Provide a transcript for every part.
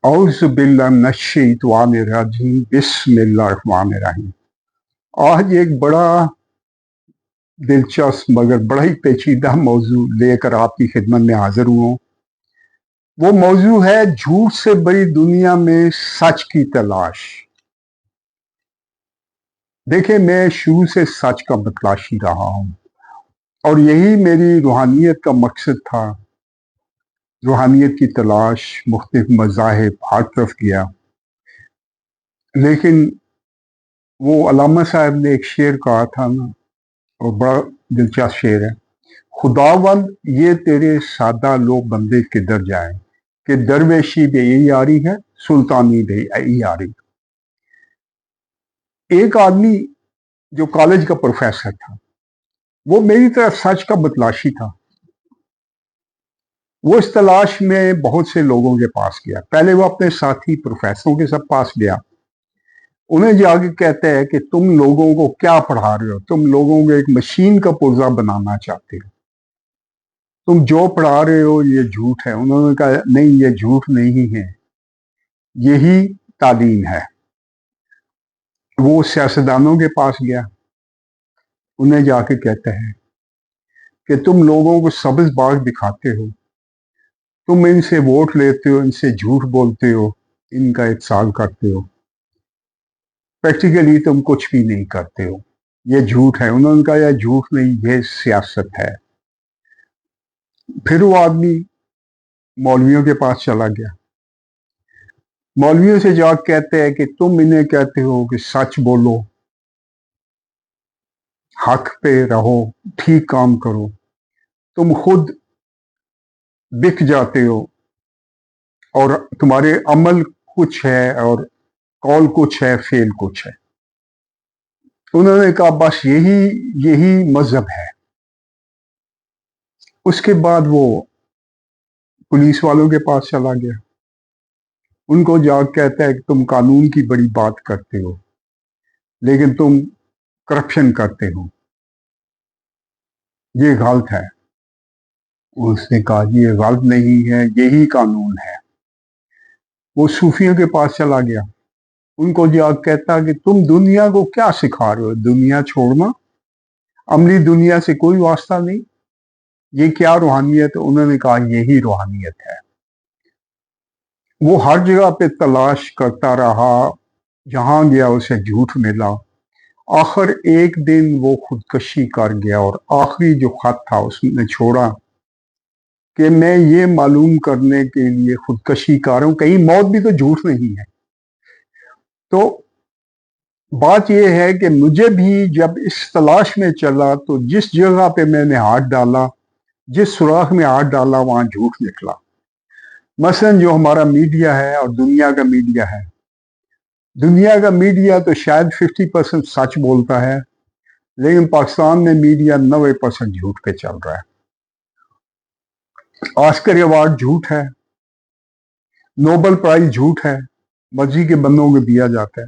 औज़ु बिल्लाहि मिनश्शैतानिर्रजीम बिस्मिल्लाहिर्रहमानिर्रहीम। आज एक बड़ा दिलचस्प मगर बड़ा ही पेचीदा मौजू लेकर आपकी खिदमत में हाजिर हुआ हूँ। वो मौजू है झूठ से बड़ी दुनिया में सच की तलाश। देखिए, मैं शुरू से सच का तलाशी रहा हूँ और यही मेरी रूहानियत का मकसद था। रूहानियत की तलाश, मुख्तलिफ मज़ाहिब हर तरफ गया, लेकिन वो अल्लामा साहब ने एक शेर कहा था ना, और बड़ा दिलचस्प शेर है, खुदावंद ये तेरे सादा लोग बंदे किधर जाएं कि दरवेशी भी यही आ रही है, सुल्तानी भी यही आ रही। एक आदमी जो कॉलेज का प्रोफेसर था, वो मेरी तरह सच का बतलाशी था। वो इस तलाश में बहुत से लोगों के पास गया। पहले वो अपने साथी प्रोफेसरों के सब पास गया, उन्हें जाके कहते हैं कि तुम लोगों को क्या पढ़ा रहे हो, तुम लोगों को एक मशीन का पुर्जा बनाना चाहते हो, तुम जो पढ़ा रहे हो ये झूठ है। उन्होंने कहा नहीं, ये झूठ नहीं है, यही तालीम है। वो सियासतदानों के पास गया, उन्हें जाके कहते हैं कि तुम लोगों को सब्ज बाग दिखाते हो, तुम इनसे वोट लेते हो, इनसे झूठ बोलते हो, इनका इत्साल करते हो, प्रैक्टिकली तुम कुछ भी नहीं करते हो, ये झूठ है। उन्होंने कहा यह झूठ नहीं, ये सियासत है। फिर वो आदमी मौलवियों के पास चला गया, मौलवियों से जाकर कहते हैं कि तुम इन्हें कहते हो कि सच बोलो, हक पे रहो, ठीक काम करो, तुम खुद बिक जाते हो और तुम्हारे अमल कुछ है और कौल कुछ है, फेल कुछ है। उन्होंने कहा बस यही यही मजहब है। उसके बाद वो पुलिस वालों के पास चला गया, उनको जाकर कहता है कि तुम कानून की बड़ी बात करते हो, लेकिन तुम करप्शन करते हो, ये गलत है। उसने कहा ये गलत नहीं है, यही कानून है। वो सूफियों के पास चला गया, उनको जाकर कहता कि तुम दुनिया को क्या सिखा रहे हो, दुनिया छोड़ना, अमली दुनिया से कोई वास्ता नहीं, ये क्या रूहानियत है। उन्होंने कहा यही रूहानियत है। वो हर जगह पे तलाश करता रहा, जहां गया उसे झूठ मिला। आखिर एक दिन वो खुदकशी कर गया और आखिरी जो खत था उसने छोड़ा कि मैं ये मालूम करने के लिए खुदकशी कर रहा हूं, कहीं मौत भी तो झूठ नहीं है। तो बात यह है कि मुझे भी जब इस तलाश में चला तो जिस जगह पे मैंने हाथ डाला, जिस सुराख में हाथ डाला, वहां झूठ निकला। मसलन जो हमारा मीडिया है और दुनिया का मीडिया है, दुनिया का मीडिया तो शायद 50% सच बोलता है, लेकिन पाकिस्तान में मीडिया 90% झूठ पे चल रहा है। ऑस्कर अवार्ड झूठ है, नोबेल प्राइज झूठ है, मर्जी के बंदों को दिया जाता है।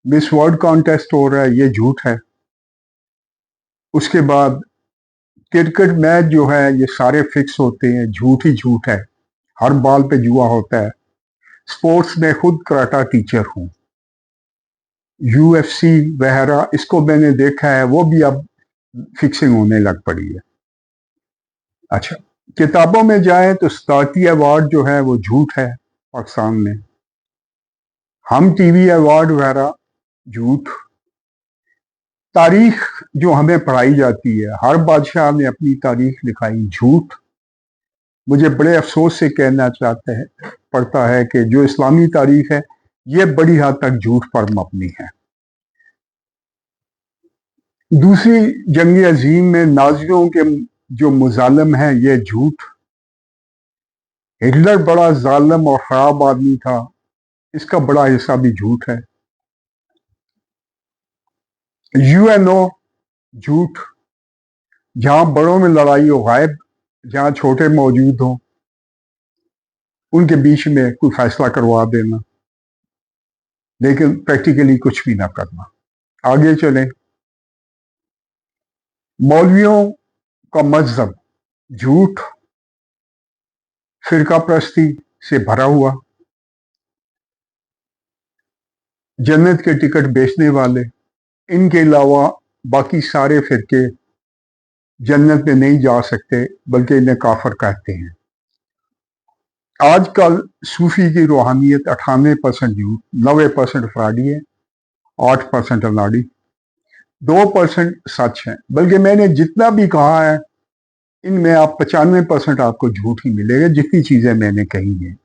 मिस वर्ल्ड कॉन्टेस्ट हो रहा है, ये झूठ है। उसके बाद क्रिकेट मैच जो है ये सारे फिक्स होते हैं, झूठ ही झूठ है, हर बॉल पे जुआ होता है। स्पोर्ट्स में खुद कराटा टीचर हूँ, यूएफसी वगैरह इसको मैंने देखा है, वो भी अब फिक्सिंग होने लग पड़ी है। अच्छा, किताबों में जाए तो सदारती अवार्ड जो है वो झूठ है पाकिस्तान में, हम टीवी अवार्ड वगैरह झूठ। तारीख जो हमें पढ़ाई जाती है, हर बादशाह ने अपनी तारीख लिखाई, झूठ। मुझे बड़े अफसोस से कहना चाहते हैं पड़ता है कि जो इस्लामी तारीख है ये बड़ी हद तक झूठ पर मबनी है। दूसरी जंग अजीम में नाजियों के जो मुजालिम है ये झूठ। हिटलर बड़ा जालिम और खराब आदमी था, इसका बड़ा हिस्सा भी झूठ है। यूएनओ झूठ, जहां बड़ों में लड़ाई हो गायब, जहां छोटे मौजूद हो उनके बीच में कोई फैसला करवा देना, लेकिन प्रैक्टिकली कुछ भी ना करना। आगे चले, मौलवियों का मजहब झूठ, फिरका परस्ती से भरा हुआ। जन्नत के टिकट बेचने वाले, इनके अलावा बाकी सारे फिरके जन्नत में नहीं जा सकते, बल्कि इन्हें काफर कहते हैं। आजकल सूफी की रूहानियत 98% झूठ, 90% फ्रॉडी है, 8% अनाड़ी, 2% सच है। बल्कि मैंने जितना भी कहा है इनमें आप 95% आपको झूठ ही मिलेगा, जितनी चीजें मैंने कही हैं।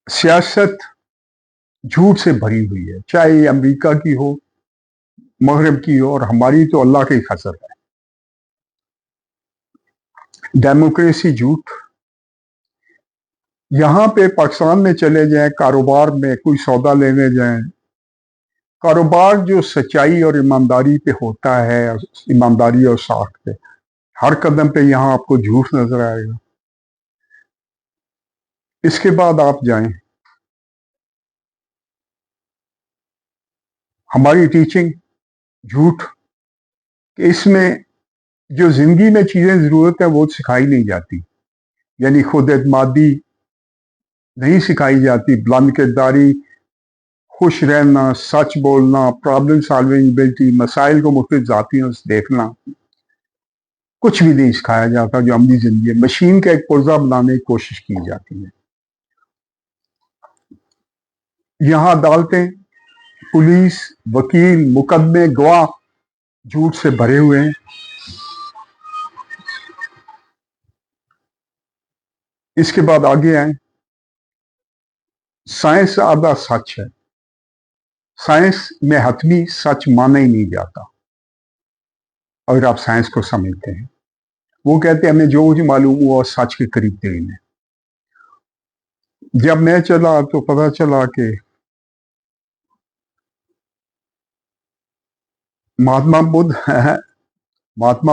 सियासत झूठ से भरी हुई है, चाहे ये अमेरिका की हो, मगरब की हो, और हमारी तो अल्लाह की कसम है। डेमोक्रेसी झूठ। यहां पे पाकिस्तान में चले जाएं, कारोबार में कोई सौदा लेने जाएं, कारोबार जो सच्चाई और ईमानदारी पे होता है, ईमानदारी और साख पे, हर कदम पे यहां आपको झूठ नजर आएगा। इसके बाद आप जाएं, हमारी टीचिंग झूठ, इसमें जो जिंदगी में चीजें जरूरत है वो सिखाई नहीं जाती, यानी खुद एतमादी नहीं सिखाई जाती, बुलंद किरदारी, खुश रहना, सच बोलना, प्रॉब्लम सॉल्विंग एबिलिटी, मसाइल को मुख्तलिफ जातियों से देखना, कुछ भी नहीं सिखाया जाता जो अमली जिंदगी है। मशीन का एक पुर्जा बनाने की कोशिश की जाती है। यहां अदालतें, पुलिस, वकील, मुकदमे, गवाह झूठ से भरे हुए हैं। इसके बाद आगे आए, साइंस आधा सच है। साइंस में हतमी सच माना ही नहीं जाता। अगर आप साइंस को समझते हैं, वो कहते हैं हमें जो कुछ मालूम हुआ सच के करीब तरीन है। जब मैं चला तो पता चला कि महात्मा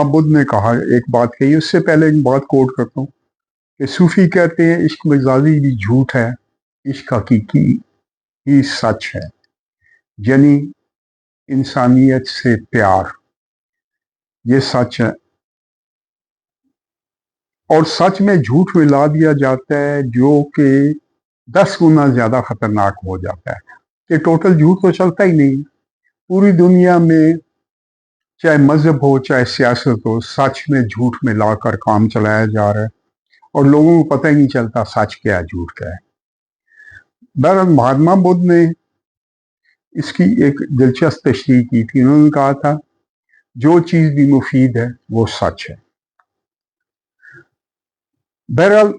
बुद्ध ने कहा, एक बात कही, उससे पहले एक बात कोट करता हूँ कि सूफी कहते हैं इश्क मजाजी भी झूठ है, इश्क हकीकी ही सच है, यानी इंसानियत से प्यार, ये सच है। और सच में झूठ मिला दिया जाता है जो कि 10 गुना ज्यादा खतरनाक हो जाता है, कि टोटल झूठ तो चलता ही नहीं। पूरी दुनिया में चाहे मजहब हो चाहे सियासत हो, सच में झूठ मिलाकर काम चलाया जा रहा है और लोगों को पता ही नहीं चलता सच क्या है झूठ क्या है। बहरहाल महात्मा बुद्ध ने इसकी एक दिलचस्प तशरीह की थी। उन्होंने कहा था जो चीज भी मुफीद है वो सच है। बहरहाल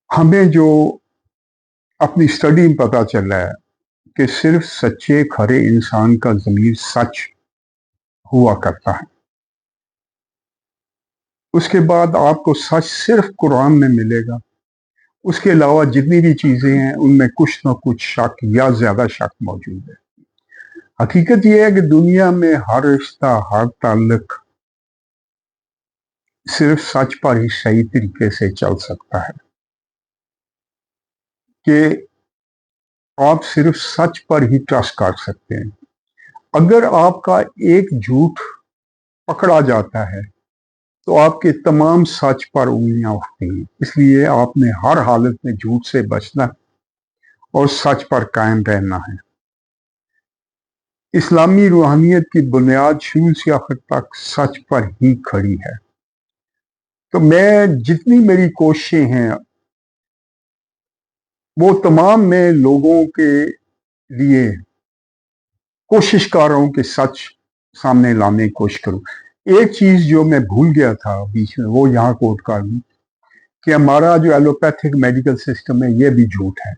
हमें जो अपनी स्टडी में पता चला है कि सिर्फ सच्चे खरे इंसान का ज़मीर सच हुआ करता है। उसके बाद आपको सच सिर्फ कुरान में मिलेगा, उसके अलावा जितनी भी चीजें हैं उनमें कुछ ना कुछ शक या ज्यादा शक मौजूद है। हकीकत यह है कि दुनिया में हर रिश्ता, हर ताल्लुक सिर्फ सच पर ही सही तरीके से चल सकता है, कि आप सिर्फ सच पर ही ट्रस्ट कर सकते हैं। अगर आपका एक झूठ पकड़ा जाता है तो आपके तमाम सच पर उंगलियां उठती हैं। इसलिए आपने हर हालत में झूठ से बचना और सच पर कायम रहना है। इस्लामी रूहानियत की बुनियाद शुरू से आखिर तक सच पर ही खड़ी है। तो मैं जितनी मेरी कोशिशें हैं वो तमाम मैं लोगों के लिए कोशिश कर रहा हूं कि सच सामने लाने की कोशिश करूं। एक चीज जो मैं भूल गया था बीच में, वो यहाँ कोट कर दूं कि हमारा जो एलोपैथिक मेडिकल सिस्टम है ये भी झूठ है।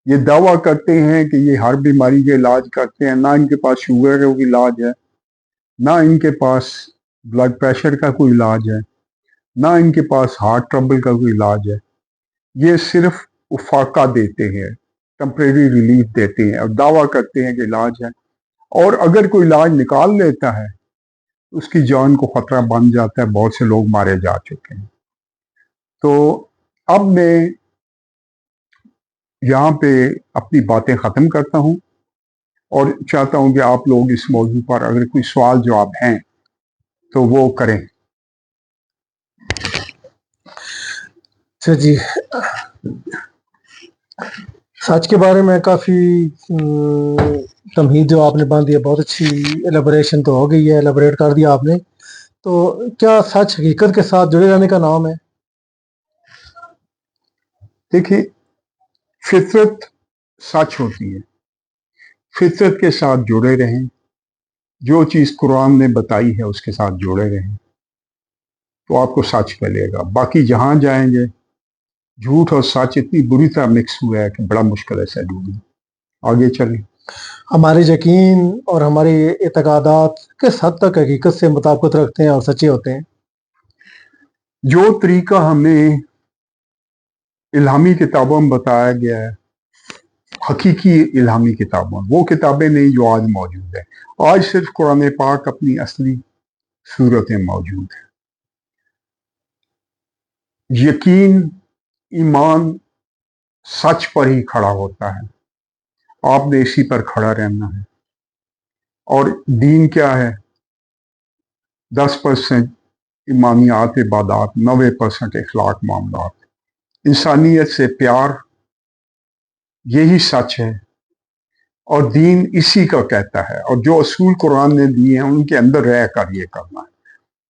ये दावा करते हैं कि ये हर बीमारी के इलाज करते हैं, ना इनके पास शुगर का कोई इलाज है, ना इनके पास ब्लड प्रेशर का कोई इलाज है, ना इनके पास हार्ट ट्रबल का कोई इलाज है। ये सिर्फ उफाका देते हैं, टेम्परेरी रिलीफ देते हैं और दावा करते हैं कि इलाज है। और अगर कोई इलाज निकाल लेता है उसकी जान को खतरा बन जाता है। बहुत से लोग मारे जा चुके हैं। तो अब मैं यहाँ पे अपनी बातें ख़त्म करता हूँ और चाहता हूँ कि आप लोग इस मौजू पर अगर कोई सवाल जवाब हैं तो वो करें। सर जी, سچ کے بارے میں کافی تمہید جو آپ نے باندھ دیا، بہت اچھی ایلیبوریشن تو ہو گئی ہے، ایلیبوریٹ کر دیا آپ نے. تو کیا سچ حقیقت کے ساتھ جڑے رہنے کا نام ہے؟ دیکھیں، فطرت سچ ہوتی ہے، فطرت کے ساتھ جڑے رہیں، جو چیز قرآن نے بتائی ہے اس کے ساتھ جڑے رہیں تو آپ کو سچ ملے گا. باقی جہاں جائیں گے جھوٹ اور سچ اتنی بری طرح مکس ہوا ہے کہ بڑا مشکل ہے اسے ڈھونڈنا. آگے چلیں. ہمارے یقین اور ہماری اعتقادات کس حد تک حقیقت سے مطابقت رکھتے ہیں اور سچے ہوتے ہیں؟ جو طریقہ ہمیں الہامی کتابوں میں بتایا گیا ہے، حقیقی الہامی کتابوں، وہ کتابیں نہیں جو آج موجود ہے. آج صرف قرآن پاک اپنی اصلی صورت میں موجود ہے. یقین، ایمان سچ پر ہی کھڑا ہوتا ہے، آپ نے اسی پر کھڑا رہنا ہے. اور دین کیا ہے؟ 10% ایمانیات عبادات، 90% اخلاق معاملات، انسانیت سے پیار، یہی سچ ہے. اور دین اسی کا کہتا ہے، اور جو اصول قرآن نے دیے ہیں ان کے اندر رہ کر یہ کرنا ہے.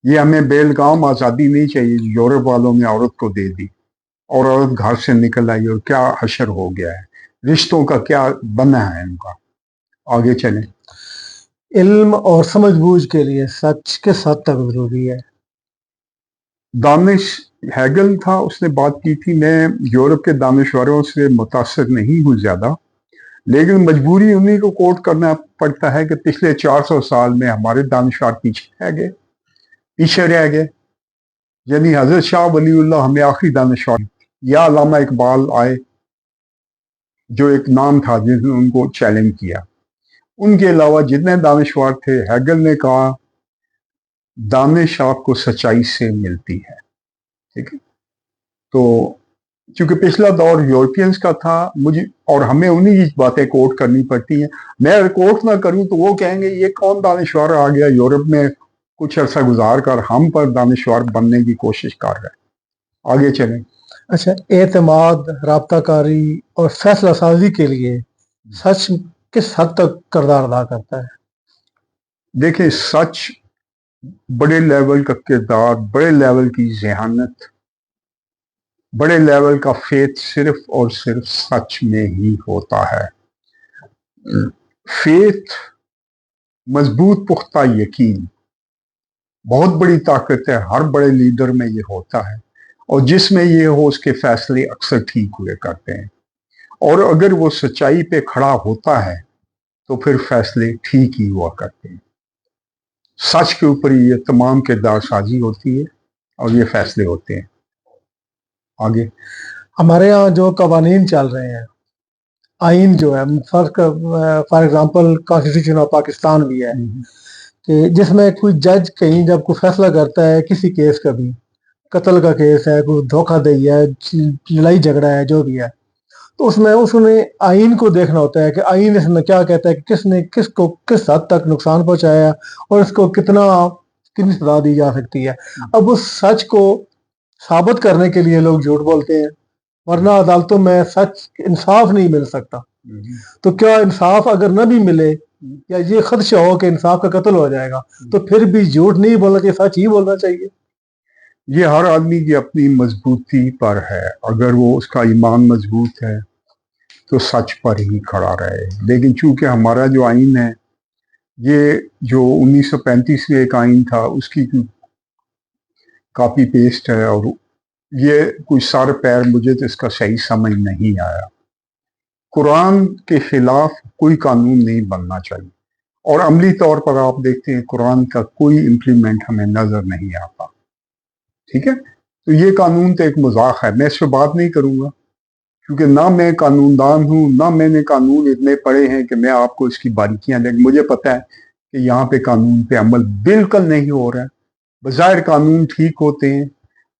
یہ ہمیں بیلگام آزادی نہیں چاہیے یورپ والوں نے عورت کو دے دی اور عورت گھر سے نکل آئی اور کیا حشر ہو گیا ہے، رشتوں کا کیا بنا ہے ان کا. آگے چلیں. علم اور سمجھ بوجھ کے لیے سچ کس حد تک ضروری ہے؟ دانش ہیگل تھا، اس نے بات کی تھی. میں یورپ کے دانشوروں سے متاثر نہیں ہوں زیادہ، لیکن مجبوری انہی کو کوٹ کرنا پڑتا ہے کہ پچھلے 400 سال میں ہمارے دانشور پیچھے رہ گئے. یعنی حضرت شاہ ولی اللہ ہمیں آخری دانشور، یا علامہ اقبال آئے جو ایک نام تھا جس نے ان کو چیلنج کیا. ان کے علاوہ جتنے دانشور تھے، ہیگل نے کہا دانش آپ کو سچائی سے ملتی ہے. ٹھیک ہے. تو چونکہ پچھلا دور یورپینز کا تھا، مجھے اور ہمیں انہی کی باتیں کوٹ کرنی پڑتی ہیں. میں اگر کوٹ نہ کروں تو وہ کہیں گے یہ کون دانشور آ گیا یورپ میں کچھ عرصہ گزار کر ہم پر دانشور بننے کی کوشش کر رہے ہیں. آگے چلیں. اچھا، اعتماد، رابطہ کاری اور فیصلہ سازی کے لیے سچ کس حد تک کردار ادا کرتا ہے؟ دیکھیں، سچ، بڑے لیول کا کردار، بڑے لیول کی ذہانت، بڑے لیول کا فیتھ صرف اور صرف سچ میں ہی ہوتا ہے. فیتھ، مضبوط پختہ یقین، بہت بڑی طاقت ہے. ہر بڑے لیڈر میں یہ ہوتا ہے، اور جس میں یہ ہو اس کے فیصلے اکثر ٹھیک ہوئے کرتے ہیں. اور اگر وہ سچائی پہ کھڑا ہوتا ہے تو پھر فیصلے ٹھیک ہی ہوا کرتے ہیں. سچ کے اوپر یہ تمام کردار سازی ہوتی ہے اور یہ فیصلے ہوتے ہیں. آگے. ہمارے یہاں جو قوانین چل رہے ہیں، آئین جو ہے، for example constitution of Pakistan بھی ہے، کہ جس میں کوئی جج کہیں جب کوئی فیصلہ کرتا ہے کسی کیس کا، بھی قتل کا کیس ہے، کوئی دھوکہ دہی ہے، لڑائی جھگڑا ہے، جو بھی ہے، تو اس نے آئین کو دیکھنا ہوتا ہے کہ آئین اس میں کیا کہتا ہے کہ کس نے کس کو کس حد تک نقصان پہنچایا اور اس کو کتنی سزا دی جا سکتی ہے. اب اس سچ کو ثابت کرنے کے لیے لوگ جھوٹ بولتے ہیں، ورنہ عدالتوں میں سچ انصاف نہیں مل سکتا. تو کیا انصاف اگر نہ بھی ملے یا یہ خدشہ ہو کہ انصاف کا قتل ہو جائے گا تو پھر بھی جھوٹ نہیں بولنا چاہیے، سچ ہی بولنا چاہیے؟ یہ ہر آدمی کی اپنی مضبوطی پر ہے. اگر وہ اس کا ایمان مضبوط ہے تو سچ پر ہی کھڑا رہے. لیکن چونکہ ہمارا جو آئین ہے، یہ جو 1935 میں ایک آئین تھا اس کی کاپی پیسٹ ہے، اور یہ کوئی سر پیر، مجھے تو اس کا صحیح سمجھ نہیں آیا. قرآن کے خلاف کوئی قانون نہیں بننا چاہیے، اور عملی طور پر آپ دیکھتے ہیں قرآن کا کوئی امپلیمنٹ ہمیں نظر نہیں آتا. ٹھیک ہے. تو یہ قانون تو ایک مذاق ہے، میں اس پہ بات نہیں کروں گا کیونکہ نہ میں قانون دان ہوں، نہ میں نے قانون اتنے پڑھے ہیں کہ میں آپ کو اس کی باریکیاں دیں. مجھے پتہ ہے کہ یہاں پہ قانون پہ عمل بالکل نہیں ہو رہا ہے. بظاہر قانون ٹھیک ہوتے ہیں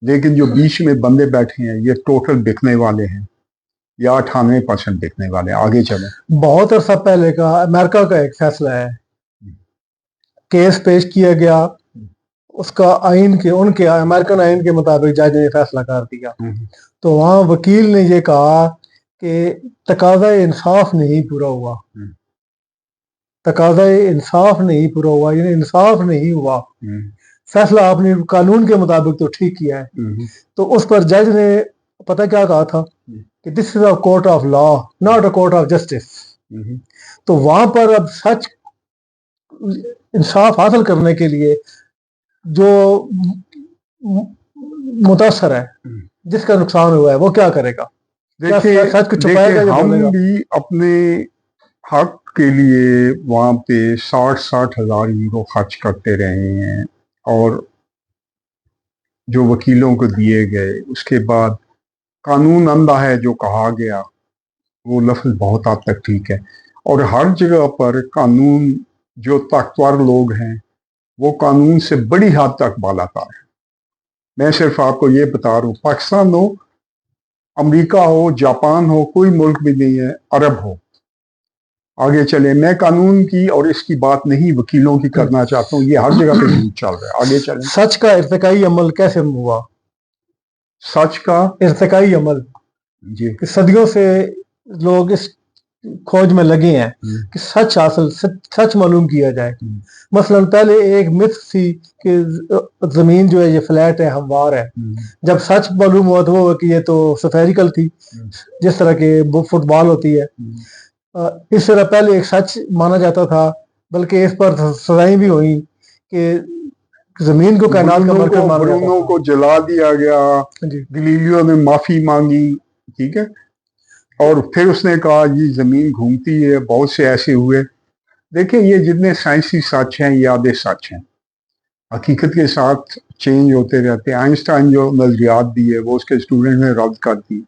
لیکن جو بیچ میں بندے بیٹھے ہیں یہ ٹوٹل بکنے والے ہیں، یا 98% بکنے والے. آگے چلیں. بہت عرصہ پہلے کا امریکہ کا ایک فیصلہ ہے، کیس پیش کیا گیا، اس کا ان کے امریکن آئین کے مطابق جج نے فیصلہ کر دیا. تو وہاں وکیل نے یہ کہا کہ تقاضا انصاف نہیں پورا ہوا، تقاضا انصاف نہیں پورا ہوا، یعنی انصاف نہیں ہوا، فیصلہ آپ نے قانون کے مطابق تو ٹھیک کیا ہے، تو اس پر جج نے پتہ کیا کہا تھا کہ this is a court of law not a court of justice. تو وہاں پر اب سچ انصاف حاصل کرنے کے لیے جو متاثر ہے، جس کا نقصان ہوا ہے، وہ کیا کرے گا؟ دیکھیں سچ کو چھپائے گا یا بولے ہم گا؟ بھی اپنے حق کے لیے وہاں پہ 60,000 یورو خرچ کرتے رہے ہیں، اور جو وکیلوں کو دیے گئے، اس کے بعد قانون اندھا ہے جو کہا گیا، وہ لفظ بہت حد تک ٹھیک ہے، اور ہر جگہ پر قانون، جو طاقتور لوگ ہیں وہ قانون سے بڑی حد تک بالاتر ہے. میں صرف آپ کو یہ بتا رہا ہوں، پاکستان ہو، امریکہ ہو، جاپان ہو، کوئی ملک بھی نہیں ہے، عرب ہو. آگے چلیں، میں قانون کی اور اس کی بات نہیں وکیلوں کی کرنا چاہتا ہوں، یہ ہر جگہ پہ جھوٹ چل رہا ہے. آگے چلیں. سچ کا ارتقائی عمل کیسے ہوا؟ سچ کا ارتقائی عمل جی کہ صدیوں سے لوگ اس کھوج میں لگے ہیں کہ سچ سچ معلوم کیا جائے. مثلا پہلے ایک مت تھی کہ زمین جو ہے یہ فلیٹ ہے، ہموار ہے. جب سچ معلوم ہوا تو وہ کہ یہ تو سفیریکل تھی، جس طرح کے فٹ بال ہوتی ہے. اس طرح پہلے ایک سچ مانا جاتا تھا، بلکہ اس پر سزائیں بھی ہوئیں کہ زمین کو کائنات کا مرکز مانا جاتا برونو تھا. کو جلا دیا گیا، جی گلیلیو نے معافی مانگی، ٹھیک ہے، اور پھر اس نے کہا یہ زمین گھومتی ہے. بہت سے ایسے ہوئے. دیکھیں یہ جتنے سائنسی سچ ہیں یہ آدھے سچ ہیں، حقیقت کے ساتھ چینج ہوتے رہتے ہیں. آئنسٹائن جو نظریات دیے وہ اس کے اسٹوڈنٹ نے رد کر دی.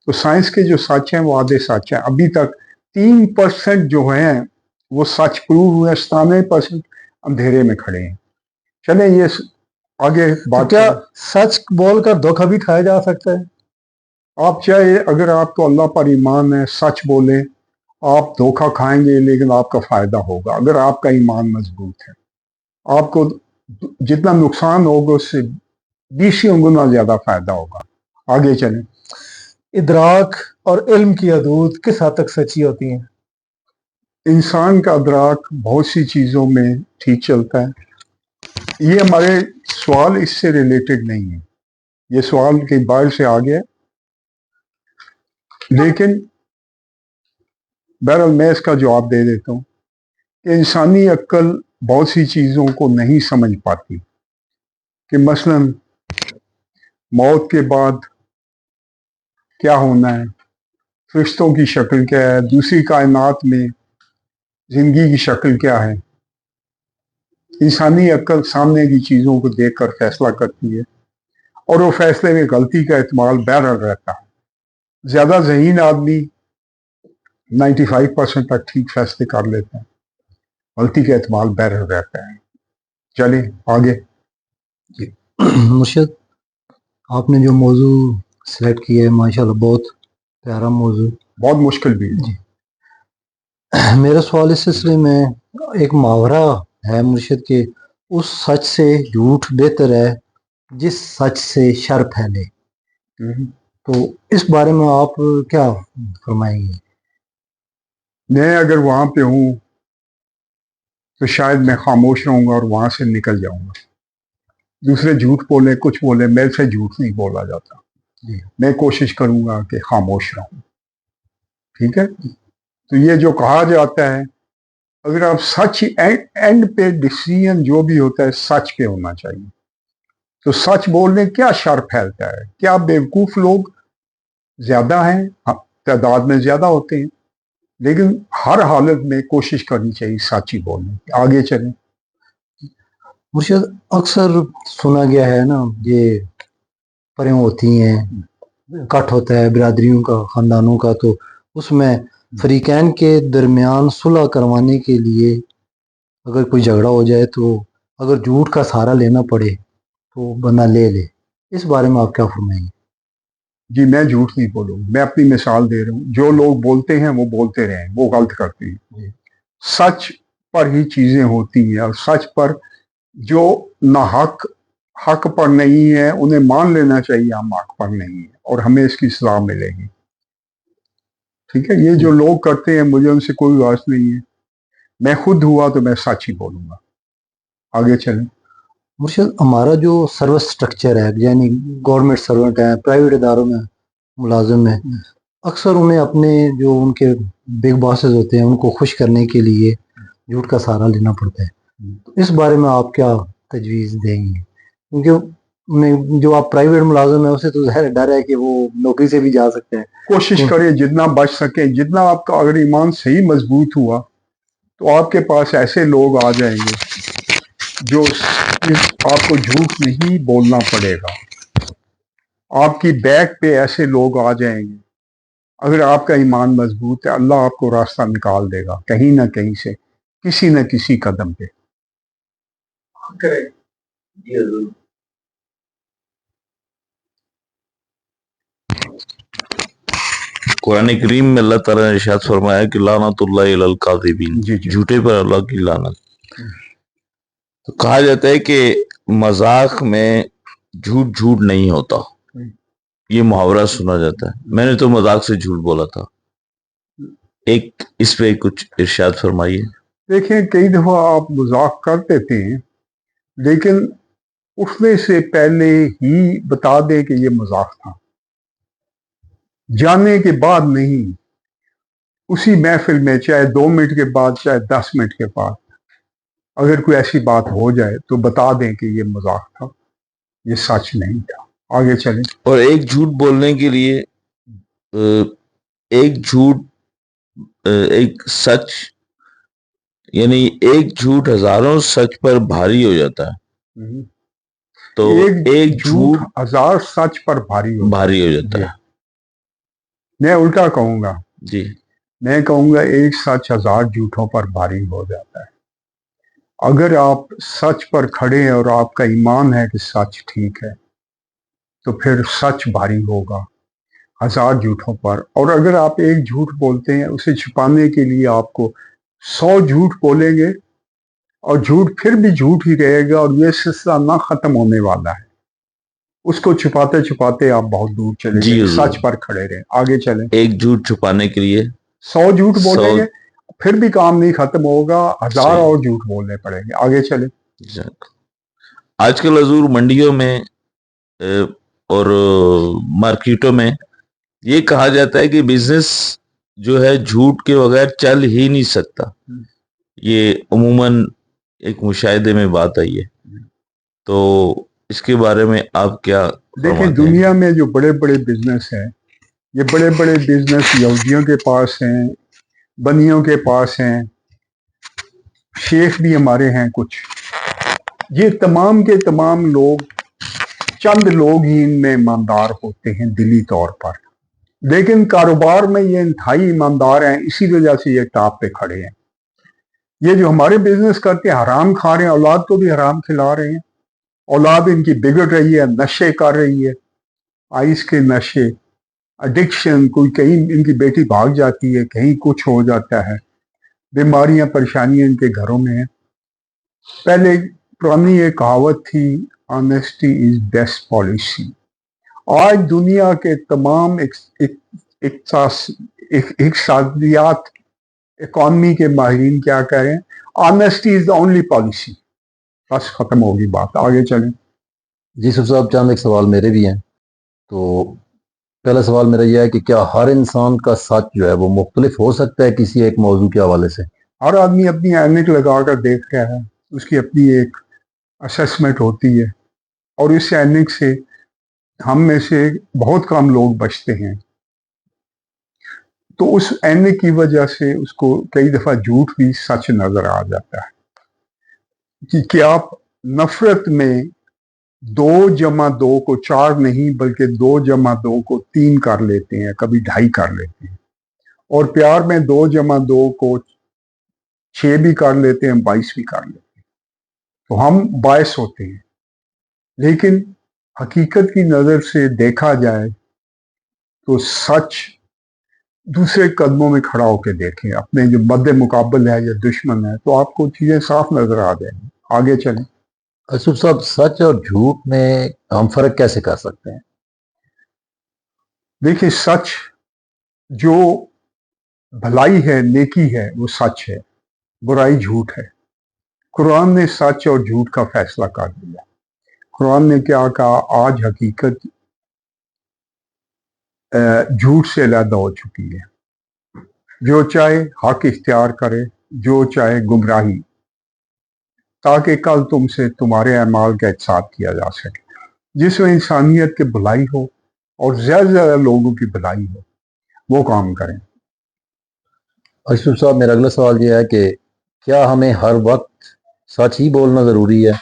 تو سائنس کے جو سچ ہیں وہ آدھے سچ ہیں. ابھی تک 3% جو ہیں وہ سچ پروو ہوئے، 97% اندھیرے میں کھڑے ہیں. چلیں یہ آگے تو بات کیا کریں. سچ بول کر دھوکہ بھی کھایا جا سکتا ہے؟ آپ چاہے اگر آپ کو اللہ پر ایمان ہے، سچ بولیں، آپ دھوکہ کھائیں گے لیکن آپ کا فائدہ ہوگا. اگر آپ کا ایمان مضبوط ہے، آپ کو جتنا نقصان ہوگا اس سے 20 گنا زیادہ فائدہ ہوگا. آگے چلیں. ادراک اور علم کی حدود کس حد تک سچی ہوتی ہیں؟ انسان کا ادراک بہت سی چیزوں میں ٹھیک چلتا ہے. یہ ہمارے سوال اس سے ریلیٹڈ نہیں ہے، یہ سوال کے باہر سے آ گیا، لیکن بہرحال میں اس کا جواب دے دیتا ہوں کہ انسانی عقل بہت سی چیزوں کو نہیں سمجھ پاتی، کہ مثلا موت کے بعد کیا ہونا ہے، فرشتوں کی شکل کیا ہے، دوسری کائنات میں زندگی کی شکل کیا ہے. انسانی عقل سامنے کی چیزوں کو دیکھ کر فیصلہ کرتی ہے، اور وہ فیصلے میں غلطی کا احتمال بہرحال رہتا ہے. زیادہ ذہین آدمی 95% تک ٹھیک فیصلے کر لیتے ہیں، غلطی کا احتمال بہرحال رہتا ہے. چلیں آگے. مرشد، آپ نے جو موضوع سلیکٹ کیا ہے ماشاءاللہ بہت پیارا موضوع، بہت مشکل بھی ہے. جی. میرا سوال اس سلسلے میں، ایک محاورہ ہے مرشد کے اس سچ سے جھوٹ بہتر ہے جس سچ سے شر پھیلے. تو اس بارے میں آپ کیا فرمائیں گے؟ میں اگر وہاں پہ ہوں تو شاید میں خاموش رہوں گا اور وہاں سے نکل جاؤں گا. دوسرے جھوٹ بولے، کچھ بولے، میرے سے جھوٹ نہیں بولا جاتا. جی. میں کوشش کروں گا کہ خاموش رہوں. ٹھیک ہے. تو یہ جو کہا جاتا ہے، اگر آپ سچ اینڈ پہ ڈیسیژن جو بھی ہوتا ہے سچ پہ ہونا چاہیے. تو سچ بولنے کیا شر پھیلتا ہے؟ کیا بیوقوف لوگ زیادہ ہیں؟ تعداد میں زیادہ ہوتے ہیں، لیکن ہر حالت میں کوشش کرنی چاہیے سچ ہی بولنے کی. آگے چلیں. مرشد، اکثر سنا گیا ہے نا، یہ پریں ہوتی ہیں، کٹ ہوتا ہے برادریوں کا، خاندانوں کا، تو اس میں فریقین کے درمیان صلح کروانے کے لیے اگر کوئی جھگڑا ہو جائے تو اگر جھوٹ کا سہارا لینا پڑے تو بندہ لے لے. اس بارے میں آپ کیا فرمائیں گے؟ جی میں جھوٹ نہیں بولوں، میں اپنی مثال دے رہا ہوں. جو لوگ بولتے ہیں وہ بولتے رہیں، وہ غلط کرتے ہیں. سچ پر ہی چیزیں ہوتی ہیں، اور سچ پر جو حق پر نہیں ہے انہیں مان لینا چاہیے ہم حق پر نہیں ہیں، اور ہمیں اس کی سزا ملے گی. ٹھیک ہے, یہ جو لوگ کرتے ہیں مجھے ان سے کوئی غرض نہیں ہے, میں خود ہوا تو میں سچ ہی بولوں گا. آگے چلیں. مرشد ہمارا جو سروس سٹرکچر ہے یعنی گورنمنٹ سرونٹ ہیں پرائیویٹ اداروں میں ملازم ہیں اکثر انہیں اپنے جو ان کے بگ باسز ہوتے ہیں ان کو خوش کرنے کے لیے جھوٹ کا سہارا لینا پڑتا ہے. تو اس بارے میں آپ کیا تجویز دیں گے؟ کیونکہ جو آپ پرائیویٹ ملازم ہیں اسے تو ظاہر ڈر ہے کہ وہ نوکری سے بھی جا سکتا ہے. کوشش کریں جتنا بچ سکیں, جتنا آپ کا اگر ایمان صحیح مضبوط ہوا تو آپ کے پاس ایسے لوگ آ جائیں گے جو آپ کو جھوٹ نہیں بولنا پڑے گا. آپ کی بیک پہ ایسے لوگ آ جائیں گے. اگر آپ کا ایمان مضبوط ہے اللہ آپ کو راستہ نکال دے گا کہیں نہ کہیں سے, کسی نہ کسی قدم پہ. قرآن کریم میں اللہ تعالیٰ نے ارشاد فرمایا کہ لعنت اللہ علی الکاذبین, جی جی. جھوٹے پر اللہ کی لعنت. تو کہا جاتا ہے کہ مذاق میں جھوٹ نہیں ہوتا, یہ محاورہ سنا جاتا ہے. میں نے تو مذاق سے جھوٹ بولا تھا. ایک اس پہ کچھ ارشاد فرمائیے. دیکھیں کئی دفعہ آپ مذاق کر دیتے ہیں لیکن اٹھنے سے پہلے ہی بتا دیں کہ یہ مذاق تھا, جانے کے بعد نہیں. اسی محفل میں چاہے 2 منٹ کے بعد چاہے 10 منٹ کے بعد اگر کوئی ایسی بات ہو جائے تو بتا دیں کہ یہ مذاق تھا, یہ سچ نہیں تھا. آگے چلیں. اور ایک جھوٹ بولنے کے لیے ایک جھوٹ ایک سچ یعنی ایک جھوٹ ہزاروں سچ پر بھاری ہو جاتا ہے. تو ایک جھوٹ 1000 سچ پر بھاری ہو جاتا ہے. میں الٹا کہوں گا, جی میں کہوں گا ایک سچ 1000 جھوٹوں پر بھاری ہو جاتا ہے. اگر آپ سچ پر کھڑے ہیں اور آپ کا ایمان ہے کہ سچ ٹھیک ہے تو پھر سچ بھاری ہوگا 1000 جھوٹوں پر. اور اگر آپ ایک جھوٹ بولتے ہیں اسے چھپانے کے لیے آپ کو 100 جھوٹ بولیں گے اور جھوٹ پھر بھی جھوٹ ہی رہے گا اور یہ سلسلہ نہ ختم ہونے والا ہے. اس کو چھپاتے چھپاتے آپ بہت دور چلے گئے. سچ پر کھڑے رہیں. آگے چلیں. ایک جھوٹ چھپانے کے لیے 100 جھوٹ بولیں گے پھر بھی کام نہیں ختم ہوگا, 1000 اور جھوٹ بولنے پڑیں گے. آگے چلیں. آج کل حضور منڈیوں میں اور مارکیٹوں میں یہ کہا جاتا ہے کہ بزنس جو ہے جھوٹ کے بغیر چل ہی نہیں سکتا. یہ عموماً ایک مشاہدے میں بات آئی ہے, تو اس کے بارے میں آپ کیا دیکھیں دنیا میں جو بڑے بڑے بزنس ہیں یہ بڑے بڑے بزنس یہودیوں کے پاس ہیں, بنیوں کے پاس ہیں, شیخ بھی ہمارے ہیں کچھ. یہ تمام کے تمام لوگ, چند لوگ ہی ان میں ایماندار ہوتے ہیں دلی طور پر, لیکن کاروبار میں یہ انتہائی ایماندار ہیں, اسی وجہ سے یہ ٹاپ پہ کھڑے ہیں. یہ جو ہمارے بزنس کرتے ہیں حرام کھا رہے ہیں, اولاد کو بھی حرام کھلا رہے ہیں, اولاد ان کی بگڑ رہی ہے, نشے کر رہی ہے, آئس کے نشے, ایڈکشن, کوئی کہیں ان کی بیٹی بھاگ جاتی ہے, کہیں کچھ ہو جاتا ہے, بیماریاں پریشانیاں ان کے گھروں میں ہیں. پہلے پرانی ایک کہاوت تھی آنیسٹی از بیسٹ پالیسی. آج دنیا کے تمام اقتصادیات اکانومی کے ماہرین کیا کہہ رہے ہیں, honesty is the only policy. بس ختم ہوگی بات. آگے چلیں. جی صاحب چاند ایک سوال میرے بھی ہیں. تو پہلا سوال میرا یہ ہے کہ کیا ہر انسان کا سچ جو ہے وہ مختلف ہو سکتا ہے کسی ایک موضوع کے حوالے سے؟ ہر آدمی اپنی اینک لگا کر دیکھ رہا ہے, اس کی اپنی ایک اسیسمنٹ ہوتی ہے, اور اس اینک سے ہم میں سے بہت کم لوگ بچتے ہیں. تو اس اینک کی وجہ سے اس کو کئی دفعہ جھوٹ بھی سچ نظر آ جاتا ہے. کہ آپ نفرت میں 2 جمع 2 کو 4 نہیں بلکہ 2 جمع 2 کو 3 کر لیتے ہیں, کبھی 2.5 کر لیتے ہیں, اور پیار میں 2 جمع 2 کو 6 بھی کر لیتے ہیں, 22 بھی کر لیتے ہیں. تو ہم باعث ہوتے ہیں, لیکن حقیقت کی نظر سے دیکھا جائے تو سچ دوسرے قدموں میں کھڑا ہو کے دیکھیں, اپنے جو مد مقابل ہے یا دشمن ہے, تو آپ کو چیزیں صاف نظر آ جائیں گی. آگے چلیں. اسف صاحب سچ اور جھوٹ میں ہم فرق کیسے کر سکتے ہیں؟ دیکھیں سچ جو भलाई है, नेकी है, वो सच है, बुराई झूठ है। कुरान ने सच और झूठ का फैसला कर दिया। कुरान ने क्या कहा, आज हकीकत झूठ से अलग हो चुकी है। जो चाहे हक इख्तियार करे, जो चाहे गुमराही, ताकि कल तुमसे तुम्हारे अमाल का हिसाब किया जा सके। जिसमें इंसानियत की भलाई हो और ज्यादा से ज्यादा लोगों की भलाई हो, वो काम करें। अशरफ साहब, मेरा अगला सवाल ये है कि क्या हमें हर वक्त सच ही बोलना ज़रूरी है,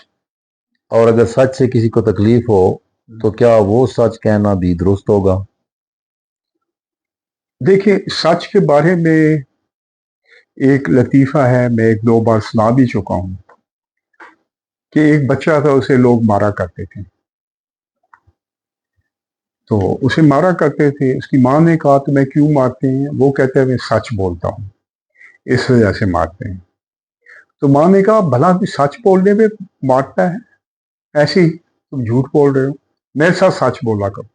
और अगर सच से किसी को तकलीफ हो तो क्या वो सच कहना भी दुरुस्त होगा? देखिए, सच के बारे में एक लतीफ़ा है, मैं एक दो बार सुना भी चुका हूँ, कि एक बच्चा था, उसे लोग मारा करते थे। तो उसे मारा करते थे, उसकी माँ ने कहा तुम्हें क्यों मारते हैं? वो कहते हैं मैं सच बोलता हूँ, इस वजह से मारते हैं। तो माँ ने कहा भला भी सच बोलने में मारता है, ऐसे ही तुम झूठ बोल रहे हो, मेरे साथ सच बोला करो।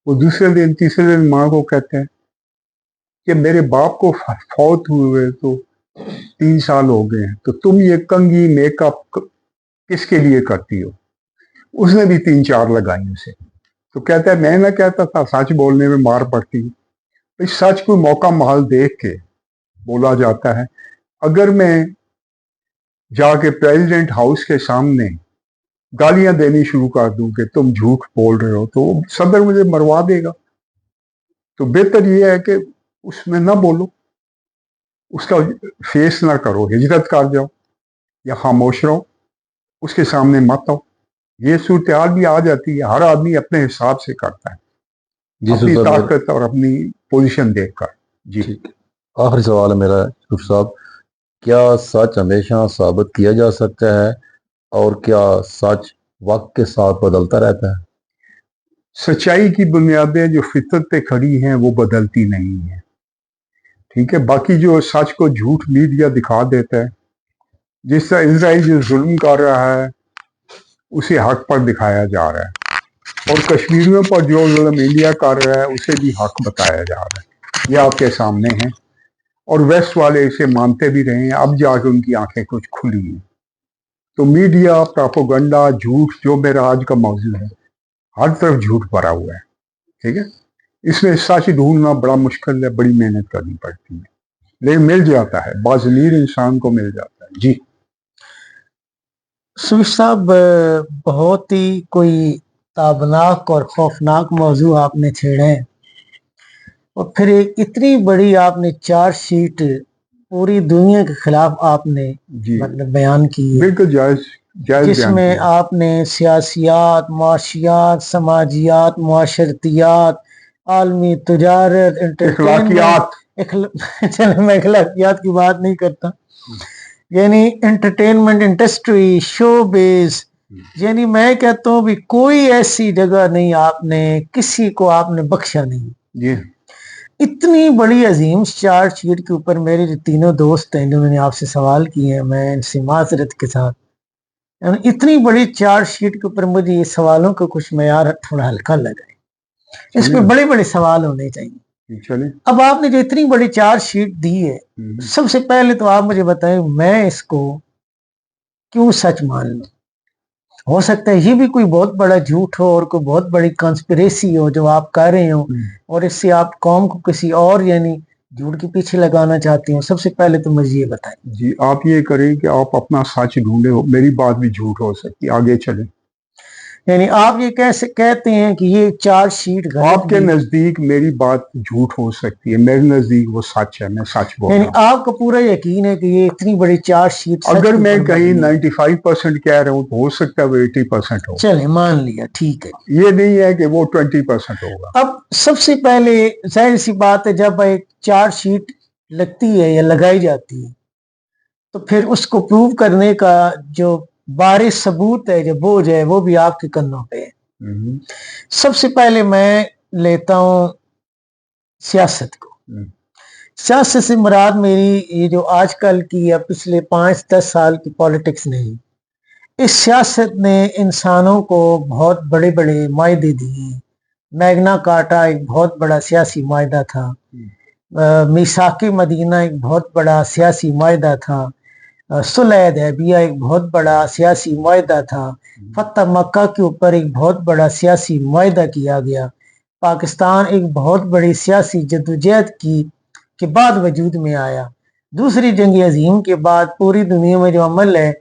वो दूसरे दिन तीसरे दिन माँ को कहते हैं कि मेरे बाप को फौत हुए तो 3 साल हो गए हैं, तो तुम ये कंघी मेकअप किसके लिए करती हो? उसने भी 3-4 लगाई उसे। तो कहता है मैं ना कहता था सच बोलने में मार पड़ती है। इस सच को मौका माल देख के बोला जाता है। अगर मैं जाके प्रेसिडेंट हाउस के सामने गालियां देनी शुरू कर दूं कि तुम झूठ बोल रहे हो, तो सदर मुझे मरवा देगा। तो बेहतर यह है कि उसमें ना बोलो, उसका फेस ना करो, हिजरत कर जाओ या खामोश रहो, उसके सामने मत आओ। ये सूरत हाल भी आ जाती है, हर आदमी अपने हिसाब से करता है, जी अपनी साहब, ताकत और अपनी पोजीशन देखकर। जी ठीक है। आखिरी सवाल है मेरा अशरफ साहब, क्या सच हमेशा साबित किया जा सकता है, और क्या सच वक्त के साथ बदलता रहता है? सच्चाई की बुनियादें जो फितरत पे खड़ी हैं वो बदलती नहीं है, ठीक है। बाकी जो सच को झूठ मीडिया दिखा देता है, जिस तरह इसराइल जो जुल्म कर रहा है उसे हक पर दिखाया जा रहा है, और कश्मीरियों पर जो जुल्म इंडिया कर रहा है उसे भी हक बताया जा रहा है। ये आपके सामने है, और वेस्ट वाले इसे मानते भी रहे हैं, अब जाके उनकी आंखें कुछ खुली हैं। तो मीडिया, प्रोपेगेंडा, झूठ, जो मेरा आज का मौजू है, हर तरफ झूठ भरा हुआ है, ठीक है। इसमें सच ढूंढना बड़ा मुश्किल है, बड़ी मेहनत करनी पड़ती है, लेकिन मिल जाता है, बाज़मीर इंसान को मिल जाता है। जी सुरेश साहब, बहुत ही कोई ताबनाक और खौफनाक मौजू आपने छेड़े हैं, और फिर एक इतनी बड़ी आपने चार्जशीट पूरी दुनिया के खिलाफ आपने जी मतलब बयान की है, बिल्कुल जायज जायज बयान जिसमें किया। आपने सियासियात, माशियात, समाजियात, मुआशरतियात, आलमी तजारत, इखलाकियात, चलो मैं इखलाकियात की बात नहीं करता, यानी एंटरटेनमेंट इंडस्ट्री, शोबिज, यानी मैं कहता हूँ भी कोई ऐसी जगह नहीं, आपने किसी को आपने बख्शा नहीं। जी इतनी बड़ी अजीम चार्जशीट के ऊपर मेरे जो तीनों दोस्त हैं जो मैंने आपसे सवाल किए हैं, मैं इनसे माजरत के साथ, यानी इतनी बड़ी चार्जशीट के ऊपर मुझे ये सवालों का कुछ मयार थोड़ा हल्का लगा है। इस पे बड़े बड़े सवाल होने चाहिए। चले। अब आपने जो इतनी बड़ी चार्जशीट दी है, सबसे पहले तो आप मुझे बताएं मैं इसको क्यों सच मान लूं? हो सकता है ये भी कोई बहुत बड़ा झूठ हो और कोई बहुत बड़ी कॉन्स्पिरेसी हो जो आप कर रहे हो, और इससे आप कौम को किसी और यानी झूठ के पीछे लगाना चाहते हो। सबसे पहले तो मुझे ये बताएं। जी आप ये करें कि आप अपना सच ढूंढे, हो मेरी बात भी झूठ हो सकती है, आगे चले। यानी आप ये कैसे कहते हैं कि ये चार्जशीट आपके नजदीक मेरी बात झूठ हो सकती है, मेरे नजदीक वो सच है, मैं सच बोल रहा यानी हूँ। आपको पूरा यकीन है कि ये इतनी बड़ी चार्जशीट अगर मैं कहीं 95% कह रहा हूँ तो हो सकता है वो 80% हो। चले मान लिया, ठीक है, ये नहीं है कि वो 20% होगा। अब सबसे पहले जाहिर सी बात है, जब एक चार्जशीट लगती है या लगाई जाती है तो फिर उसको प्रूव करने का जो बारिश सबूत है, जो बोझ है, वो भी आपके कंधों पे है। सबसे पहले मैं लेता हूं सियासत को। सियासत से मुराद मेरी ये जो आजकल की या पिछले 5-10 साल की पॉलिटिक्स नहीं, इस सियासत ने इंसानों को बहुत बड़े बड़े मायदे दिए। मैग्ना कार्टा एक बहुत बड़ा सियासी मायदा था, میثاق مدینہ ایک بہت بڑا سیاسی معاہدہ تھا، صلح حدیبیہ ایک بہت بڑا سیاسی معاہدہ تھا، فتح مکہ کے اوپر ایک بہت بڑا سیاسی معاہدہ کیا گیا، پاکستان ایک بہت بڑی سیاسی جدوجہد کی کے بعد وجود میں آیا۔ دوسری جنگ عظیم کے بعد پوری دنیا میں جو عمل ہے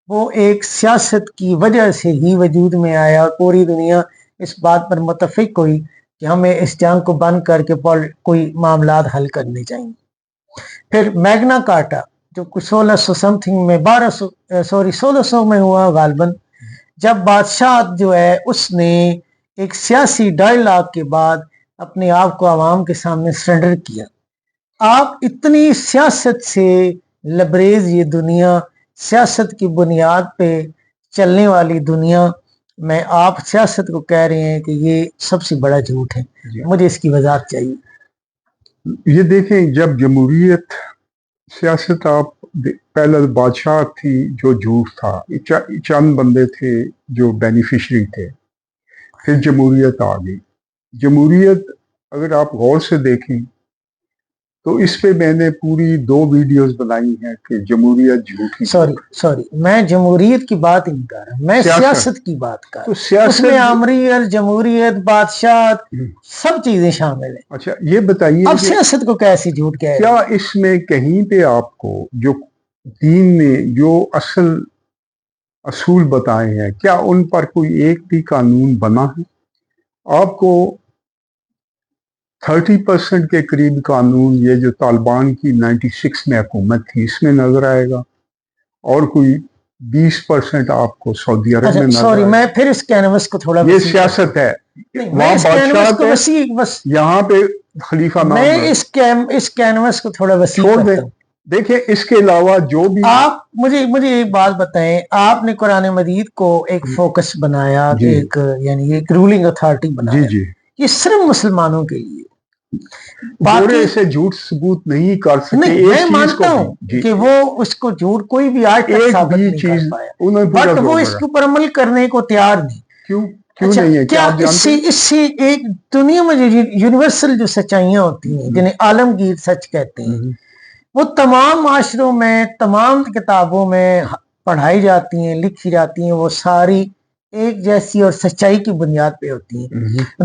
وہ ایک سیاست کی وجہ سے ہی وجود میں آیا، اور پوری دنیا اس بات پر متفق ہوئی کہ ہمیں اس جنگ کو بند کر کے کوئی معاملات حل کرنے چاہیے۔ پھر میگنا کارٹا جو کچھ 1600 سمتھنگ میں 1600 میں ہوا غالباً، جب بادشاہ جو ہے اس نے ایک سیاسی ڈائیلاگ کے بعد اپنے آپ کو عوام کے سامنے سرنڈر کیا۔ آپ اتنی سیاست سے لبریز یہ دنیا، سیاست کی بنیاد پہ چلنے والی دنیا میں آپ سیاست کو کہہ رہے ہیں کہ یہ سب سے بڑا جھوٹ ہے، مجھے اس کی وضاحت چاہیے۔ یہ دیکھیں، جب جمہوریت سیاست، آپ پہلے بادشاہ تھی جو جھوٹ تھا، چند بندے تھے جو بینیفیشری تھے، پھر جمہوریت آ گئی۔ جمہوریت اگر آپ غور سے دیکھیں تو اس پہ میں نے پوری 2 ویڈیوز بنائی ہیں کہ جمہوریت جھوٹی۔ سوری میں جمہوریت کی بات نہیں کر رہا، میں سیاست کی بات کر رہا ہوں۔ اس میں آمریت، جمہوریت، بادشاہت سب چیزیں شامل ہیں۔ اچھا یہ بتائیے اب سیاست کو کیسے جھوٹ کہہ رہے ہیں؟ کیا اس میں کہیں پہ آپ کو جو دین نے جو اصول بتائے ہیں، کیا ان پر کوئی ایک بھی قانون بنا ہے؟ آپ کو 30% کے قریب قانون یہ جو طالبان کی 96 میں حکومت تھی اس میں نظر آئے گا، اور کوئی 20% آپ کو سعودی عرب میں نظر آئے گا۔ میں پھر اس کینوس کو تھوڑا یہ سیاست ہے، وہاں بادشاہ تھے، یہاں پہ خلیفہ نام میں اس کینوس کو تھوڑا وسیع چھوڑ دیں۔ دیکھیں اس کے علاوہ جو بھی آپ مجھے ایک بات بتائیں، آپ نے قرآن مجید کو ایک فوکس بنایا، ایک یعنی ایک رولنگ اتھارٹی بنایا، یہ صرف مسلمانوں کے لیے، باقی سے جھوٹ ثبوت نہیں کر سکتے۔ میں مانتا ہوں کہ وہ اس کو جھوٹ کوئی بھی آج تک ثابت نہیں کر پایا، بٹ وہ اس کے اوپر عمل کرنے کو تیار نہیں۔ کیوں نہیں ہے؟ کیا اس سے ایک دنیا میں جو یونیورسل جو سچائیاں ہوتی ہیں جنہیں عالمگیر سچ کہتے ہیں، وہ تمام معاشروں میں، تمام کتابوں میں پڑھائی جاتی ہیں، لکھی جاتی ہیں، وہ ساری ایک جیسی اور سچائی کی بنیاد پہ ہوتی ہیں۔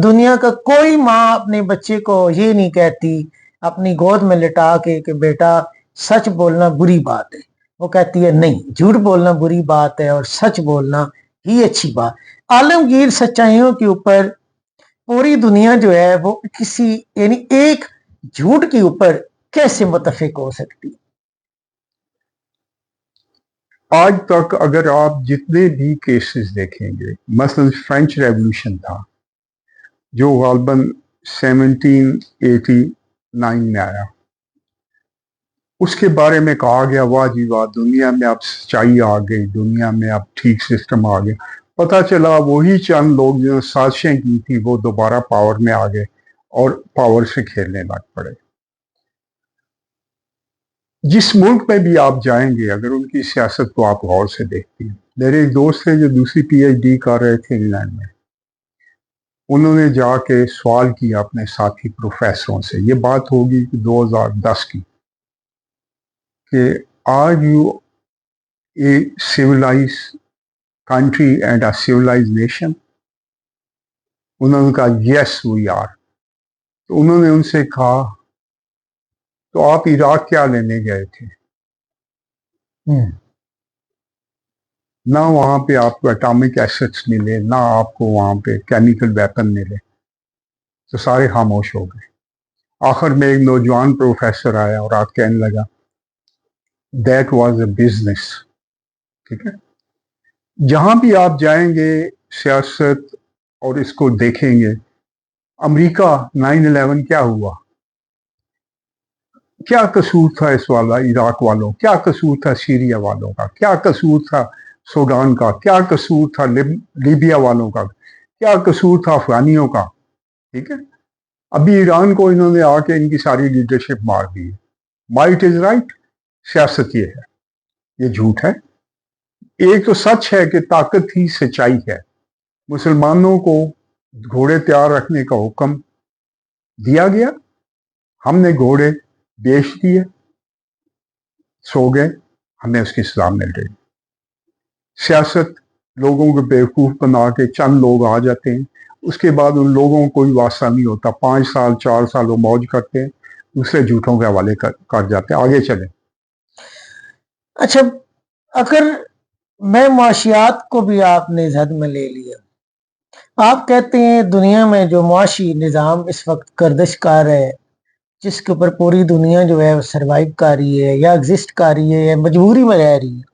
دنیا کا کوئی ماں اپنے بچے کو یہ نہیں کہتی اپنی گود میں لٹا کے کہ بیٹا سچ بولنا بری بات ہے، وہ کہتی ہے نہیں، جھوٹ بولنا بری بات ہے اور سچ بولنا ہی اچھی بات۔ عالمگیر سچائیوں کے اوپر پوری دنیا جو ہے وہ کسی یعنی ایک جھوٹ کے اوپر کیسے متفق ہو سکتی؟ آج تک اگر آپ جتنے بھی کیسز دیکھیں گے، مثلا فرینچ ریولوشن تھا جو غالباً 1789 میں آیا، اس کے بارے میں کہا گیا واہ جی واہ، دنیا میں اب سچائی آ گئی، دنیا میں اب ٹھیک سسٹم آ گیا۔ پتہ چلا وہی چند لوگ جنہوں نے سازشیں کی تھی وہ دوبارہ پاور میں آ گئے اور پاور سے کھیلنے لگ پڑے۔ جس ملک میں بھی آپ جائیں گے اگر ان کی سیاست کو آپ غور سے دیکھتے ہیں، میرے ایک دوست تھے جو دوسری پی ایچ ڈی کر رہے تھے انگلینڈ میں، انہوں نے جا کے سوال کیا اپنے ساتھی پروفیسروں سے، یہ بات ہوگی 2010 کی، کہ are you a civilise country and a civilise nation? انہوں نے کہا یس وی آر۔ تو انہوں نے ان سے کہا تو آپ عراق کیا لینے گئے تھے؟ نہ وہاں پہ آپ کو اٹامک ایسٹس ملے، نہ آپ کو وہاں پہ کیمیکل ویپن ملے، تو سارے خاموش ہو گئے۔ آخر میں ایک نوجوان پروفیسر آیا اور آپ کہنے لگا دیٹ واز اے بزنس۔ ٹھیک ہے، جہاں بھی آپ جائیں گے سیاست اور اس کو دیکھیں گے، امریکہ 9/11 کیا ہوا؟ کیا قصور تھا اس والا عراق والوں؟ کیا قصور تھا سیریا والوں کا؟ کیا قصور تھا سوڈان کا؟ کیا قصور تھا لیبیا والوں کا؟ کیا قصور تھا افغانیوں کا؟ ٹھیک ہے، ابھی ایران کو انہوں نے آ کے ان کی ساری لیڈرشپ مار دی۔ مائٹ از رائٹ، سیاست یہ ہے، یہ جھوٹ ہے۔ ایک تو سچ ہے کہ طاقت ہی سچائی ہے۔ مسلمانوں کو گھوڑے تیار رکھنے کا حکم دیا گیا، ہم نے گھوڑے बेच दिए, सो गए, हमें उसकी सजा मिल रही। सियासत लोगों को बेवकूफ़ बना के चंद लोग आ जाते हैं, उसके बाद उन लोगों को कोई वास्ता नहीं होता, 5 साल 4 साल वो मौज करते हैं, दूसरे झूठों के हवाले कर जाते हैं। आगे चले। अच्छा, अगर मैं मुआशियात को भी आपने इस हद में ले लिया, आप कहते हैं दुनिया में जो मुआशी निज़ाम इस वक्त गर्दिश कर है, जिसके ऊपर पूरी दुनिया जो है सरवाइव कर रही है या एग्जिस्ट कर रही है या मजबूरी में रह रही है,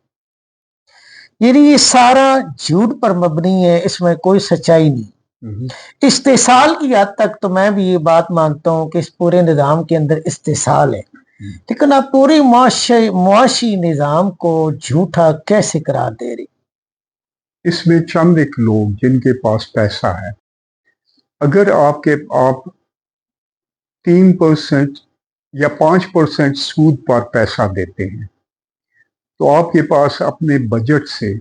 ये सारा झूठ पर मबनी है, इसमें कोई सच्चाई नहीं। इस्तेसाल की हद तक तो मैं भी ये बात मानता हूँ कि इस पूरे निज़ाम के अंदर इस्तेसाल है, लेकिन आप पूरी मुआशी निज़ाम को झूठा कैसे करार दे रही? इसमें चंद एक लोग जिनके पास पैसा है, अगर आप 3% या 5% सूद पर पैसा देते हैं, तो आपके पास अपने बजट से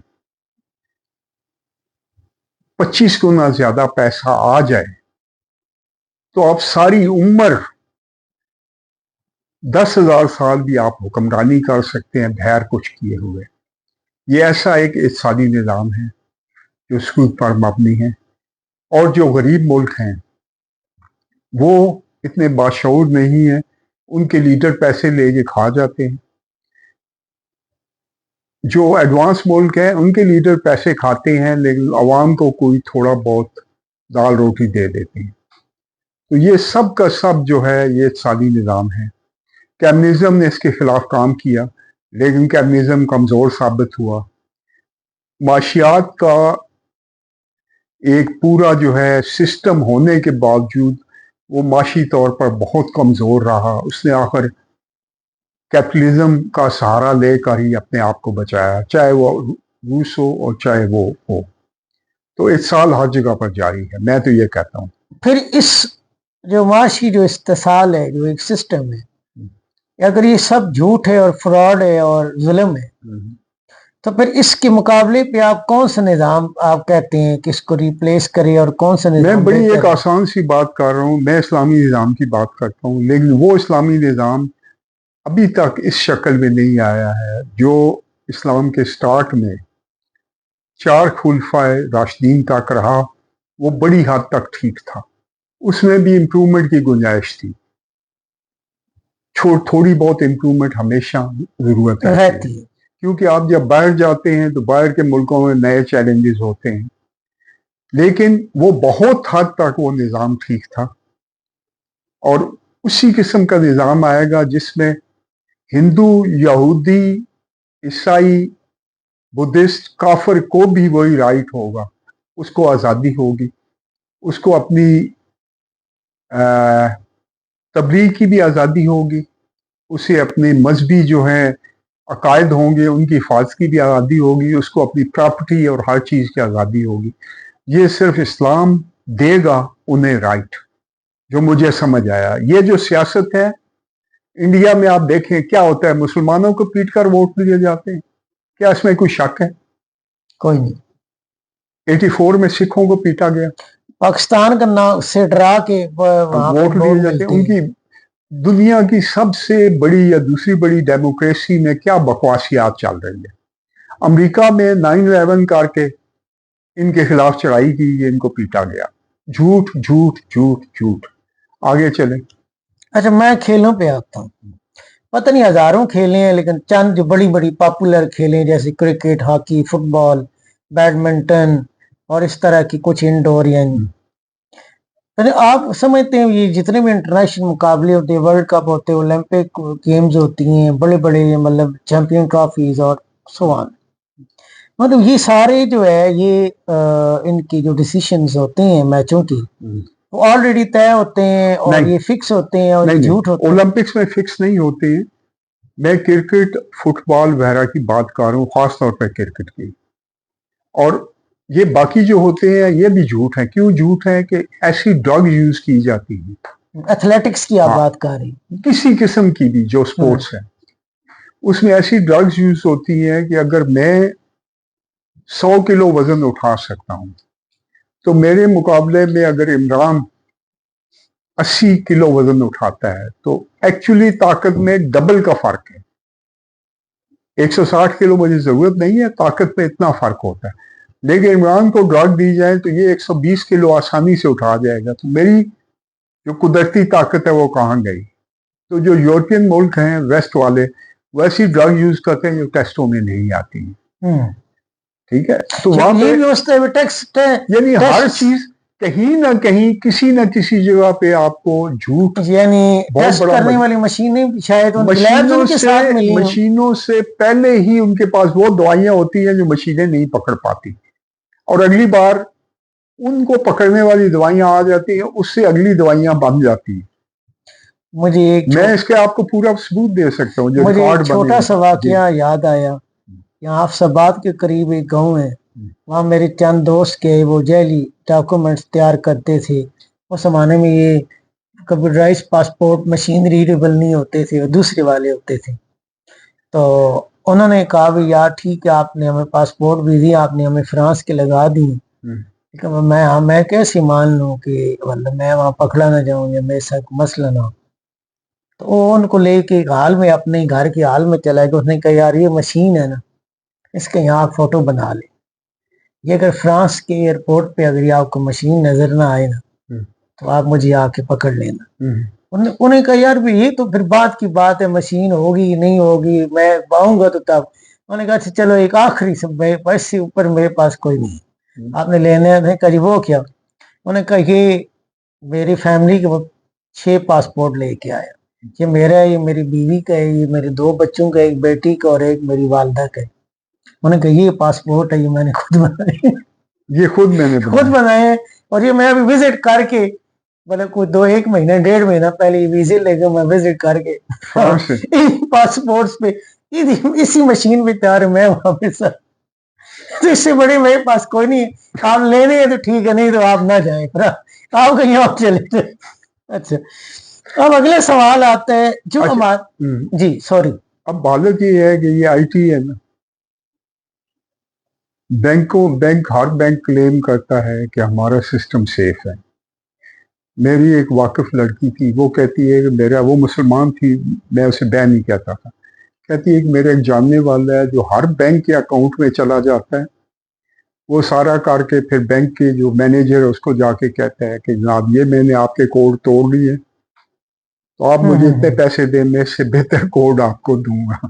25 गुना ज्यादा पैसा आ जाए, तो आप सारी उम्र 10,000 साल भी आप हुक्मरानी कर सकते हैं बगैर कुछ किए हुए। ये ऐसा एक इक़्तिसादी निज़ाम है जो सूद पर मबनी है, और जो गरीब मुल्क हैं वो इतने बाशऊर नहीं है, उनके लीडर पैसे लेके खा जाते हैं। जो एडवांस मुल्क हैं उनके लीडर पैसे खाते हैं, लेकिन आवाम को कोई थोड़ा बहुत दाल रोटी दे देते हैं। तो ये सब का सब जो है ये इक़्तिसादी निज़ाम है। कम्युनिज़म ने इसके खिलाफ काम किया, लेकिन कम्युनिज़म कमज़ोर साबित हुआ। माशियात का एक पूरा जो है सिस्टम होने के बावजूद वो माशी तौर पर बहुत कमज़ोर रहा। उसने आखिर कैपिटलिज्म का सहारा लेकर ही अपने आप को बचाया, चाहे वो रूस हो और चाहे वो हो। तो इस साल हर जगह पर जारी है, मैं तो ये कहता हूँ। फिर इस जो माशी जो इस्तेसाल है, जो एक सिस्टम है, अगर ये सब झूठ है और फ्रॉड है और जुल्म है, तो फिर इसके मुकाबले पे आप कौन सा निज़ाम आप कहते हैं कि इसको रिप्लेस करे और कौन सा निज़ाम? मैं बड़ी एक आसान सी बात कर रहा हूँ, मैं इस्लामी निज़ाम की बात करता हूँ, लेकिन वो इस्लामी निज़ाम अभी तक इस शक्ल में नहीं आया है जो इस्लाम के स्टार्ट में 4 खुलफाए राशिदीन तक रहा। वो बड़ी हद तक ठीक था, उसमें भी इम्प्रूवमेंट की गुंजाइश थी, थोड़ी बहुत इम्प्रूवमेंट हमेशा ज़रूरत रहती है, क्योंकि आप जब बाहर जाते हैं तो बाहर के मुल्कों में नए चैलेंजेस होते हैं। लेकिन वो बहुत हद तक वो निज़ाम ठीक था, और उसी किस्म का निज़ाम आएगा जिसमें हिंदू, यहूदी, ईसाई, बुद्धिस्ट, काफिर को भी वही राइट होगा, उसको आज़ादी होगी, उसको अपनी तबलीग की भी आज़ादी होगी, उसे अपने मजहबी जो हैं अकायद होंगे उनकी हिफाजत की भी आज़ादी होगी, उसको अपनी प्रॉपर्टी और हर चीज़ की आज़ादी होगी। ये सिर्फ इस्लाम देगा उन्हें राइट, जो मुझे समझ आया। ये जो सियासत है इंडिया में आप देखें क्या होता है, मुसलमानों को पीट कर वोट दिए जाते हैं, क्या इसमें कोई शक है? कोई नहीं। 84 में सिखों को पीटा गया, पाकिस्तान का नाम से डरा के वोट दिए जाते हैं। उनकी दुनिया की सबसे बड़ी या दूसरी बड़ी डेमोक्रेसी में क्या बकवासियात चल रही है। अमेरिका में 9/11 करके इनके खिलाफ चढ़ाई की, इनको पीटा गया। झूठ झूठ झूठ झूठ। आगे चले। अच्छा, मैं खेलों पे आता हूँ। पता नहीं हजारों खेले हैं, लेकिन चंद जो बड़ी बड़ी पॉपुलर खेलें जैसे क्रिकेट, हॉकी, फुटबॉल, बैडमिंटन और इस तरह की कुछ इंडोर या आप समझते हैं ये जितने भी इंटरनेशनल मुकाबले होते हैं, वर्ल्ड कप होते हैं, ओलंपिक गेम्स होती हैं, बड़े बड़े मतलब चैंपियन ट्रॉफीज और सो ऑन, मतलब ये सारे जो है ये इनकी जो डिसीजंस होते हैं मैचों की वो ऑलरेडी तय होते हैं और नहीं, ये फिक्स होते हैं और झूठ होते हैं। ओलंपिक्स में फिक्स नहीं होते हैं। मैं क्रिकेट, फुटबॉल वगैरह की बात कर रहा हूँ, खास तौर पर क्रिकेट की। और ये बाकी जो होते हैं ये भी झूठ है। क्यों झूठ है? कि ऐसी ड्रग यूज की जाती है, एथलेटिक्स की आप बात कर रही हैं, किसी किस्म की भी जो स्पोर्ट्स है, उसमें ऐसी ड्रग्स यूज होती है कि अगर मैं 100 किलो वजन उठा सकता हूं, तो मेरे मुकाबले में अगर इमरान 80 किलो वजन उठाता है, तो एक्चुअली ताकत में डबल का फर्क है। 160 किलो मुझे जरूरत नहीं है, ताकत में इतना फर्क होता है। लेकिन इमरान को ड्रग दी जाए तो ये 120 किलो आसानी से उठा जाएगा। तो मेरी जो कुदरती ताकत है वो कहाँ गई? तो जो यूरोपियन मुल्क हैं, वेस्ट वाले, वैसी ड्रग यूज करते हैं जो टेस्टों में नहीं आती हैं। ठीक है, तो वहां पे यानी हर चीज कहीं ना कहीं किसी न किसी जगह पे आपको झूठ, यानी बहुत टेस्ट बड़ा करने वाली मशीनें शायद उनकी लैब्स मशीनों उनके साथ से मिली हों। मशीनों से पहले ही उनके पास वो दवाइयां होती हैं जो मशीनें नहीं पकड़ पाती, और अगली बार उनको पकड़ने वाली दवाइयां आ जाती हैं, उससे अगली दवाइयां बन जाती हैं। मुझे एक मैं इसके आपको पूरा सबूत दे सकता हूँ, जो मुझे रिकॉर्ड एक बने छोटा हैं। सा वाकया याद आया। यहाँ हाफसाबाद के करीब एक गांव है, वहाँ मेरे चंद दोस्त के वो जेली डॉक्यूमेंट्स तैयार करते थे। उस जमाने में ये कंप्यूटराइज पासपोर्ट मशीन रीडेबल नहीं होते थे, वो दूसरे वाले होते थे। तो उन्होंने कहा भी यार ठीक है, आपने हमें पासपोर्ट भी दिया, आपने हमें फ्रांस के लगा दी, लेकिन मैं कैसे मान लूँ कि मतलब मैं वहाँ पकड़ा ना जाऊँ या मेरे साथ मसला ना हो। तो वो उनको लेके एक हाल में, अपने घर के हाल में चला गया। उसने कहा यार ये मशीन है ना, इसके यहाँ आप फोटो बना ले, ये अगर फ्रांस के एयरपोर्ट पे अगर ये आपको मशीन नजर ना आए ना, तो आप मुझे आके पकड़ लेना। उन्हें कहा यार भी ये तो फिर बात की बात है, मशीन होगी नहीं होगी, मैं आऊंगा तो तब। उन्होंने कहा अच्छा चलो एक आखिरी से, इससे ऊपर मेरे पास कोई नहीं, आपने लेने कहा वो क्या? उन्होंने कहा ये मेरी फैमिली के 6 पासपोर्ट लेके आया, ये मेरा है, ये मेरी बीवी का है, ये मेरे 2 बच्चों का, एक बेटी का और एक मेरी वालदा का है। उन्होंने कहा ये पासपोर्ट है, ये मैंने खुद बनाए, ये खुद मैंने खुद बनाए हैं। और ये मैं अभी विजिट करके, मतलब कोई 1 महीना 1.5 महीना पहले ये विजिट लेकर मैं विजिट करके फ्रांस से इन पासपोर्ट्स पे इसी मशीन पे तैयार है मैं वहां पे सर। तो इससे बड़े मेरे पास कोई नहीं है, आप लेने हैं तो ठीक है, नहीं तो आप ना जाए, आप कहीं और चले जाए। अच्छा, अब अगले सवाल आते हैं जो अच्छा, हमारे जी सॉरी। अब हालत ये है कि ये आईटी है ना, हर बैंक क्लेम करता है कि हमारा सिस्टम सेफ है। मेरी एक वाकिफ लड़की थी, वो कहती है कि वो मुसलमान थी, मैं उसे बैन नहीं कहता था, कहती है कि मेरा एक जानने वाला है जो हर बैंक के अकाउंट में चला जाता है, वो सारा करके फिर बैंक के जो मैनेजर है उसको जाके कहता है कि जनाब ये मैंने आपके कोड तोड़ लिए, तो आप मुझे इतने पैसे दें, मैं इससे बेहतर कोड आपको दूंगा।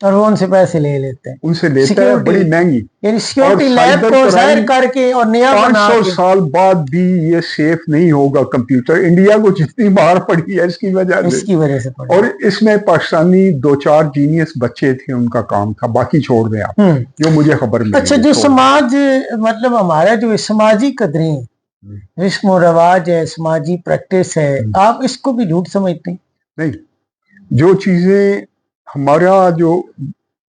और वो उनसे पैसे ले लेते हैं, उनसे लेता है बड़ी महंगी, यानी सिक्योरिटी और लैब साइबर को क्राइम जाहिर करके और नया बना 500 के। साल बाद भी ये सेफ नहीं होगा कंप्यूटर। इंडिया को जितनी मार पड़ी है इसकी वजह से, इसकी वजह से पड़ा। और इसमें पाकिस्तानी 2-4 जीनियस बच्चे थे, उनका काम था, बाकी छोड़ दें आप, जो मुझे खबर मिली। अच्छा, जो समाज मतलब हमारा जो समाजी कदरें, रस्म रवाज है, समाजी प्रैक्टिस है, आप इसको भी झूठ समझते हैं? नहीं, जो चीजें हमारा जो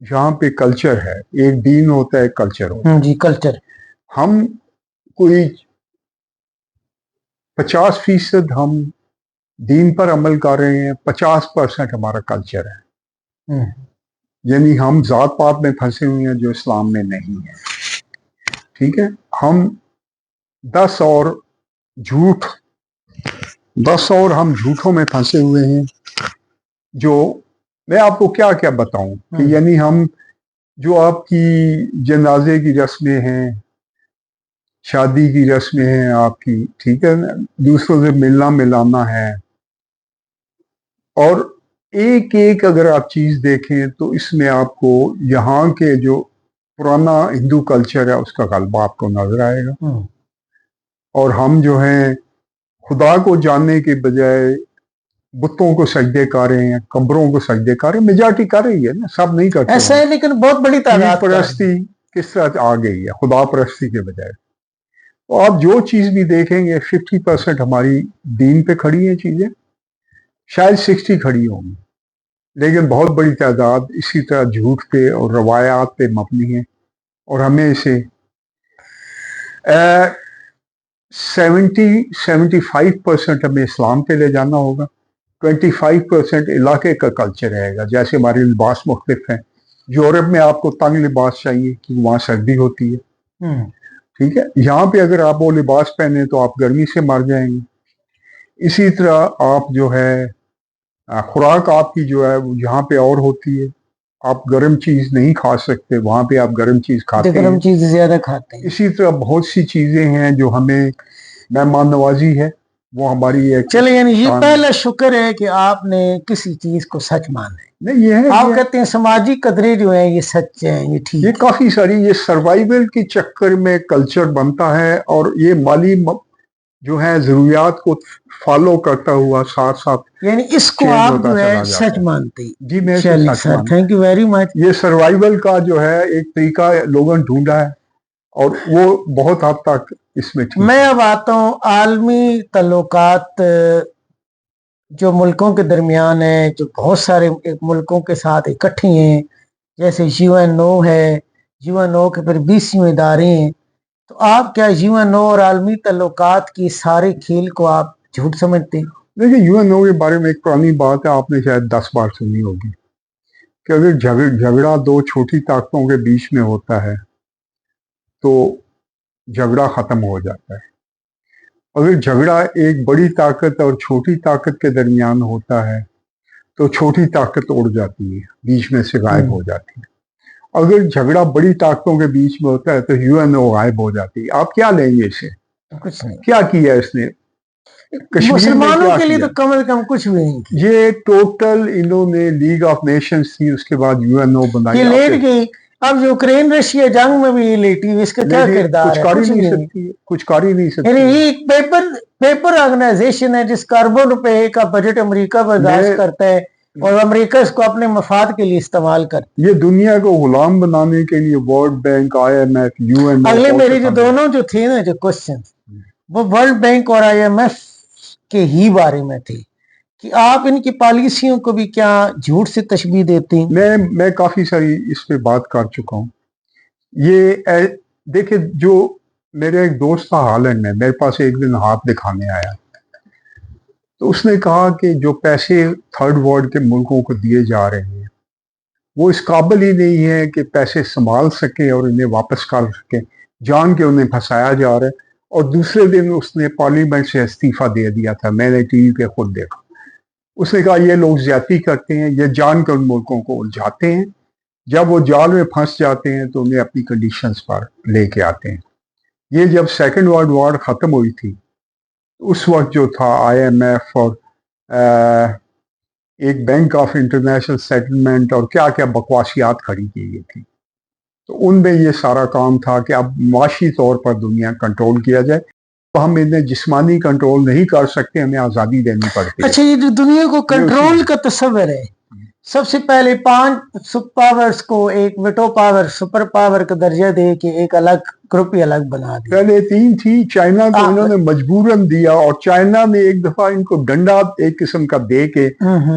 यहाँ पे कल्चर है, एक दीन होता है, कल्चर होता है। जी, कल्चर। हम कोई 50% हम दीन पर अमल कर रहे हैं, 50% हमारा कल्चर है। यानी हम जात पात में फंसे हुए हैं जो इस्लाम में नहीं है। ठीक है, हम 10 और हम झूठों में फंसे हुए हैं, जो मैं आपको क्या क्या बताऊं कि यानी हम जो आपकी जनाजे की रस्में हैं, शादी की रस्में हैं आपकी, ठीक है ना, दूसरों से मिलना मिलाना है, और एक एक अगर आप चीज देखें तो इसमें आपको यहाँ के जो पुराना हिंदू कल्चर है उसका गलबा आपको नजर आएगा। और हम जो हैं खुदा को जानने के बजाय बुतों को सजदे कर रहे हैं, कब्रों को सजदे कर रहे हैं। मेजॉरिटी कर रही है ना, सब नहीं करते ऐसा है, लेकिन बहुत बड़ी तादाद परस्ती किस तरह आ गई है खुदा परस्ती के बजाय। तो आप जो चीज भी देखेंगे 50% हमारी दीन पे खड़ी है चीजें, शायद 60 खड़ी होंगी, लेकिन बहुत बड़ी तादाद इसी तरह झूठ पे और रवायात पे मबनी है। और हमें इसे 70-75% हमें इस्लाम पे ले जाना होगा, 25% इलाके का कल्चर रहेगा। जैसे हमारे लिबास मुख्तलिफ हैं, यूरोप में आपको तंग लिबास चाहिए कि वहाँ सर्दी होती है, ठीक है, यहाँ पे अगर आप वो लिबास पहने तो आप गर्मी से मर जाएंगे। इसी तरह आप जो है खुराक आपकी जो है वो यहाँ पे और होती है, आप गर्म चीज नहीं खा सकते, वहाँ पे आप गर्म चीज खाते गर्म हैं। चीजें ज्यादा खाते हैं। इसी तरह बहुत सी चीजें हैं जो हमें मेहमान नवाजी है, वो हमारी एक चले, यानी ये शान है। पहला शुक्र है कि आपने किसी चीज को सच माना है। नहीं ये है, आप ये, कहते हैं समाजी कदरें जो है ये सच है, ये ठीक ये है। काफी सारी, ये सर्वाइवल के चक्कर में कल्चर बनता है और ये माली जो है जरूरियात को फॉलो करता हुआ साथ साथ यानी इसको चेंज आप होता जो है चला जाता सच है। मानते हैं। जी मैं इसे चलिए सच सर, मानता थैंक यू वेरी मच। हूं। ये सर्वाइवल का जो है एक तरीका लोगों ने ढूंढा है और वो बहुत हद तक इसमें ठीक मैं है। अब आता हूँ आलमी तल्लुकात जो मुल्कों के दरमियान है, जो बहुत सारे मुल्कों के साथ इकट्ठी हैं, जैसे यूएनओ है, यूएनओ के फिर 20 इदारे हैं। तो आप क्या यूएनओ और आलमी तल्लुकात की सारे खेल को आप झूठ समझते हैं? देखिए यूएनओ के बारे में एक पुरानी बात है, आपने शायद 10 बार सुनी होगी कि अगर झगड़ा दो छोटी ताकतों के बीच में होता है तो झगड़ा खत्म हो जाता है। अगर झगड़ा एक बड़ी ताकत और छोटी ताकत के दरमियान होता है तो छोटी ताकत उड़ जाती है, बीच में से गायब हो जाती है। अगर झगड़ा बड़ी ताकतों के बीच में होता है तो यूएनओ गायब हो जाती है। आप क्या लेंगे इसे? कुछ नहीं। क्या किया इसने कश्मीर में? मुसलमानों क्या के लिए किया? तो कम से कम कुछ भी नहीं किया। ये टोटल इन्होंने लीग ऑफ नेशंस थी, उसके बाद यूएनओ बनाई। ये लेट गई। अब यूक्रेन रशिया जंग में भी ये लेटी हुई, इसका क्या लेकिन किरदार कुछ है? कर ही कुछ नहीं भी नहीं। सकती है, कुछ कर ही नहीं सकती यानी है। ये एक पेपर ऑर्गेनाइजेशन है जिसका अरबों रुपए का बजट अमेरिका बर्दाश्त मैं- करता है और अमेरिका इसको अपने मफाद के लिए इस्तेमाल करता ये दुनिया को गुलाम बनाने के लिए वर्ल्ड बैंक, IMF, यूएनओ। है। अगले मेरे जो दोनों जो थे ना जो क्वेश्चन, वो वर्ल्ड बैंक और IMF के ही बारे में थे कि आप इनकी पॉलिसियों को भी क्या झूठ से तशबीह देते हैं। मैं काफी सारी इस पे बात कर चुका हूँ। देखिए, जो मेरे एक दोस्त था हालैंड में, मेरे पास एक दिन हाथ दिखाने आया, तो उसने कहा कि जो पैसे थर्ड वर्ल्ड के मुल्कों को दिए जा रहे हैं वो इस काबिल ही नहीं है कि पैसे संभाल सके और इन्हें वापस कर सके, जान के उन्हें फंसाया जा रहा है। और दूसरे दिन उसने पार्लियामेंट से इस्तीफा दे दिया था, मैंने टीवी पे खुद देखा। उसने कहा ये लोग ज्यादती करते हैं, ये जान कर उन मुल्कों को उलझाते हैं, जब वो जाल में फंस जाते हैं तो उन्हें अपनी कंडीशंस पर लेके आते हैं। ये जब सेकेंड वर्ल्ड वॉर ख़त्म हुई थी उस वक्त जो था IMF और एक बैंक ऑफ इंटरनेशनल सेटलमेंट और क्या क्या बकवासियात खड़ी की गई थी, तो उनमें ये सारा काम था कि अब माशी तौर पर दुनिया कंट्रोल किया जाए। तो हम इन्हें जिस्मानी कंट्रोल नहीं कर सकते, हमें आज़ादी देनी पड़ती है। अच्छा, ये जो दुनिया को कंट्रोल का तस्वर है, सबसे पहले 5 सुपर पावर्स को एक वेटो पावर, सुपर पावर का दर्जा दे के एक अलग ग्रुप ही अलग बना दिया। पहले 3 थी, चाइना को इन्होंने मजबूरन दिया और चाइना ने एक दफा इनको डंडा एक किस्म का दे के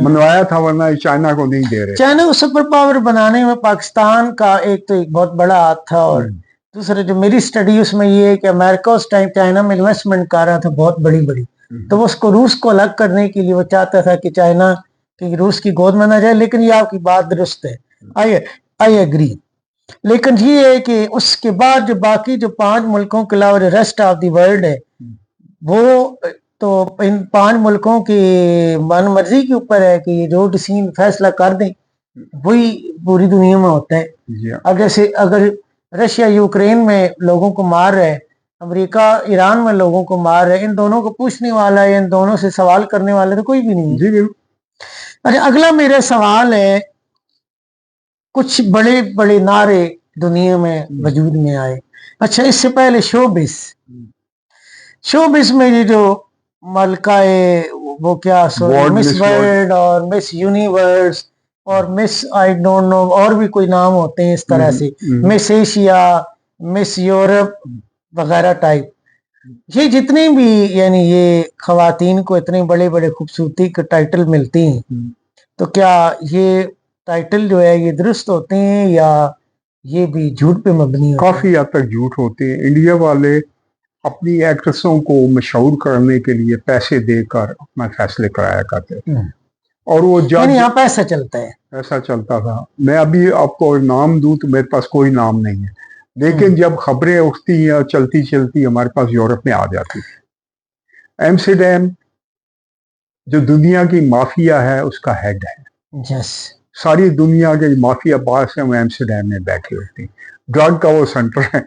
मनवाया था, वरना चाइना को नहीं दे रहे। चाइना को सुपर पावर बनाने में पाकिस्तान का एक तो एक बहुत बड़ा हाथ था और दूसरा जो मेरी स्टडी उसमें ये है कि अमेरिका उस टाइम चाइना में इन्वेस्टमेंट कर रहा था बहुत बड़ी, तो वो उसको रूस को अलग करने के लिए वो चाहता था कि चाइना कि रूस की गोद में ना जाए। लेकिन ये आपकी बात दुरुस्त है, आई एग्री। लेकिन ये है कि उसके बाद जो बाकी जो 5 मुल्कों के अलावा जो रेस्ट ऑफ द वर्ल्ड है, वो तो इन 5 मुल्कों की मन मर्जी के ऊपर है कि ये जो डिसीजन फैसला कर दें वही पूरी दुनिया में होता है। अब जैसे अगर रशिया यूक्रेन में लोगों को मार रहा है, अमेरिका ईरान में लोगों को मार रहा है, इन दोनों को पूछने वाला है, इन दोनों से सवाल करने वाला तो कोई भी नहीं है। अच्छा, अगला मेरा सवाल है, कुछ बड़े बड़े नारे दुनिया में वजूद में आए। अच्छा, इससे पहले शोबिस में ये जो मलकाए वो क्या मिस वर्ल्ड और मिस यूनिवर्स और मिस आई डोंट नो और भी कोई नाम होते हैं इस तरह से, मिस एशिया, मिस यूरोप वगैरह टाइप, ये जितनी भी यानी ये खवातीन को इतने बड़े बड़े खूबसूरती के टाइटल मिलती हैं, तो क्या ये टाइटल जो है ये दुरुस्त होते हैं या ये भी झूठ पे मबनी होते हैं? काफी हद तक झूठ होते हैं। इंडिया वाले अपनी एक्ट्रेसों को मशहूर करने के लिए पैसे देकर अपना फैसले कराया करते थे और वो यहाँ पैसा चलता है, ऐसा चलता था। मैं अभी आपको नाम दूं तो मेरे पास कोई नाम नहीं है, लेकिन जब खबरें उठती हैं और चलती चलती हमारे पास यूरोप में आ जाती है। एम्स्टर्डम जो दुनिया की माफिया है उसका हेड है। यस, सारी दुनिया के माफिया बास हैं वो एम्स्टर्डम में बैठे होते हैं, ड्रग का वो सेंटर है।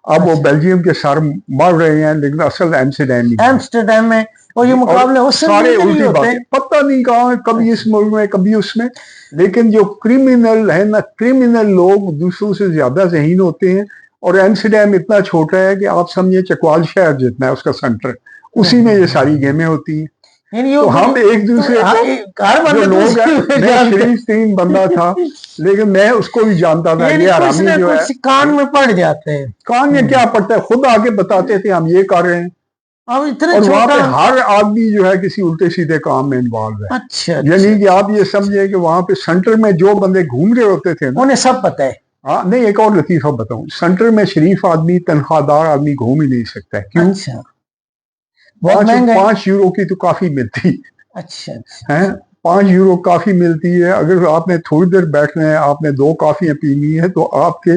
अब वो अच्छा। बेल्जियम के सर मर रहे हैं लेकिन असल एम्स्टर्डम ही है। एम्स्टरडेम में, और ये और मुकाबले उस सारे समय उल्टी होते बातें, हैं। पता नहीं कहाँ है, कभी इस मुल्क में कभी उसमें। लेकिन जो क्रिमिनल है ना, क्रिमिनल लोग दूसरों से ज्यादा ज़हीन होते हैं। और एम्स्टर्डम इतना छोटा है कि आप समझिए चकवाल शहर जितना है उसका सेंटर, उसी में ये सारी गेमें होती हैं। यानी तो हम एक दूसरे को, हर जो बंदा लोग हैं, दूसरे मैं जानते शरीफ तीन बंदा था लेकिन मैं उसको भी जानता था। यानी ये कुछ हरामी ना जो है, कुछ कान में पड़ जाते हैं। कान में क्या पड़ता है, खुद आके बताते थे हम ये कर रहे हैं। अब इतने और वहां पे छोटा, हर आदमी जो है किसी उल्टे सीधे काम में इन्वॉल्व है। अच्छा, यानी कि आप ये समझिए कि वहां पे सेंटर में जो बंदे घूम रहे होते थे ना, उन्हें सब पता है। हाँ नहीं, एक और लतीफा बताऊं, सेंटर में शरीफ आदमी, तनख्वाहदार आदमी घूम ही नहीं सकता है। क्यों? अच्छा, बहुत महंगा है। 5 यूरो की तो काफी मिलती अच्छा, अच्छा, है, 5 यूरो काफी मिलती है। अगर आपने थोड़ी देर बैठना है, आपने 2 कॉफियां पीनी है, तो आपके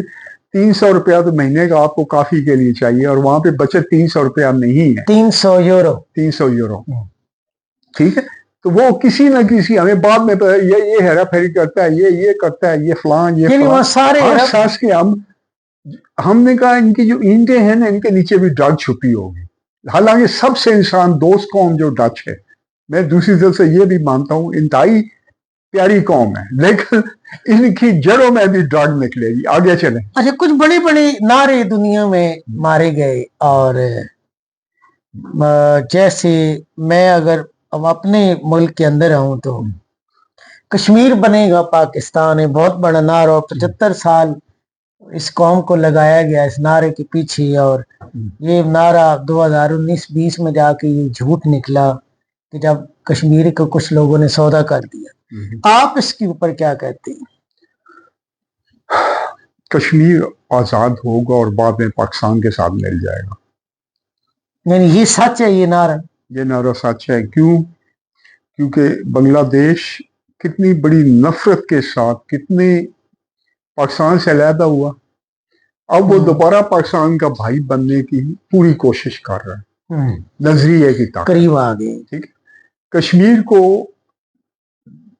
300 रुपया तो महीने का आपको काफी के लिए चाहिए। और वहां पे बचत 300 रुपया नहीं है, 300 यूरो। 300 यूरो, ठीक है। तो वो किसी न किसी, हमें बाद में पता है, ये हेरा फेरी करता है, ये करता है, ये फलान, ये यानी फलान। वहाँ सारे हर अरब, सांस के हमने कहा इनकी जो ईंटें हैं ना, इनके नीचे भी ड्रग छुपी होगी। हालांकि सबसे इंसान दोस्त कौम जो डच है, मैं दूसरी तरफ से ये भी मानता हूँ इंतहाई प्यारी कौम है, लेकिन इनकी जड़ों में भी ड्रग निकलेगी। आगे चले। अच्छा, कुछ बड़े बड़े नारे दुनिया में मारे गए, और जैसे मैं अगर अब अपने मुल्क के अंदर आऊं तो कश्मीर बनेगा पाकिस्तान है बहुत बड़ा नारा, और 75 साल इस कौम को लगाया गया इस नारे के पीछे। और ये नारा 2019-20 में जाके ये झूठ निकला कि जब कश्मीर को कुछ लोगों ने सौदा कर दिया। आप इसके ऊपर क्या कहते हैं? कश्मीर आजाद होगा और बाद में पाकिस्तान के साथ मिल जाएगा। यानी ये सच है, ये नारा? ये नारा सच है। क्यों? क्योंकि बांग्लादेश कितनी बड़ी नफरत के साथ कितने पाकिस्तान से अलहदा हुआ, अब वो दोबारा पाकिस्तान का भाई बनने की पूरी कोशिश कर रहा है, नजरिए की ताकत, करीब आ गए। ठीक है। कश्मीर को,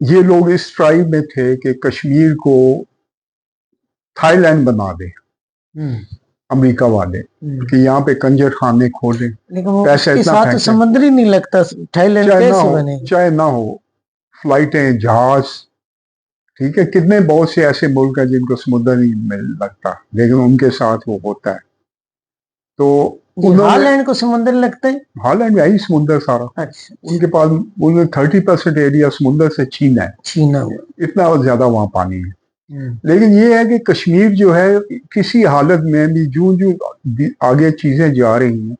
ये लोग इस ट्राइब में थे कि कश्मीर को थाईलैंड बना दे अमेरिका वाले, कि यहाँ पे कंजर खाने खोले, लेकिन वो पैसा उसके इतना साथ तो फेंके। समंदर ही नहीं लगता, थाईलैंड चाहे ना कैसे हो, बनेगा? चाहे ना हो, फ्लाइटें, जहाज, ठीक है। कितने बहुत से ऐसे मुल्क हैं जिनको समुद्र नहीं मिल लगता, लेकिन उनके साथ वो होता है। तो उन्होंने, हालैंड को समुद्र लगता है? हालैंड में ही समुद्र सारा, अच्छा, उनके पास, उन्हें 30% एरिया समुद्र से छीना है, छीना हुआ। इतना ज्यादा वहां पानी है। लेकिन ये है कि कश्मीर जो है किसी हालत में भी जूं जूं आगे चीजें जा रही हैं,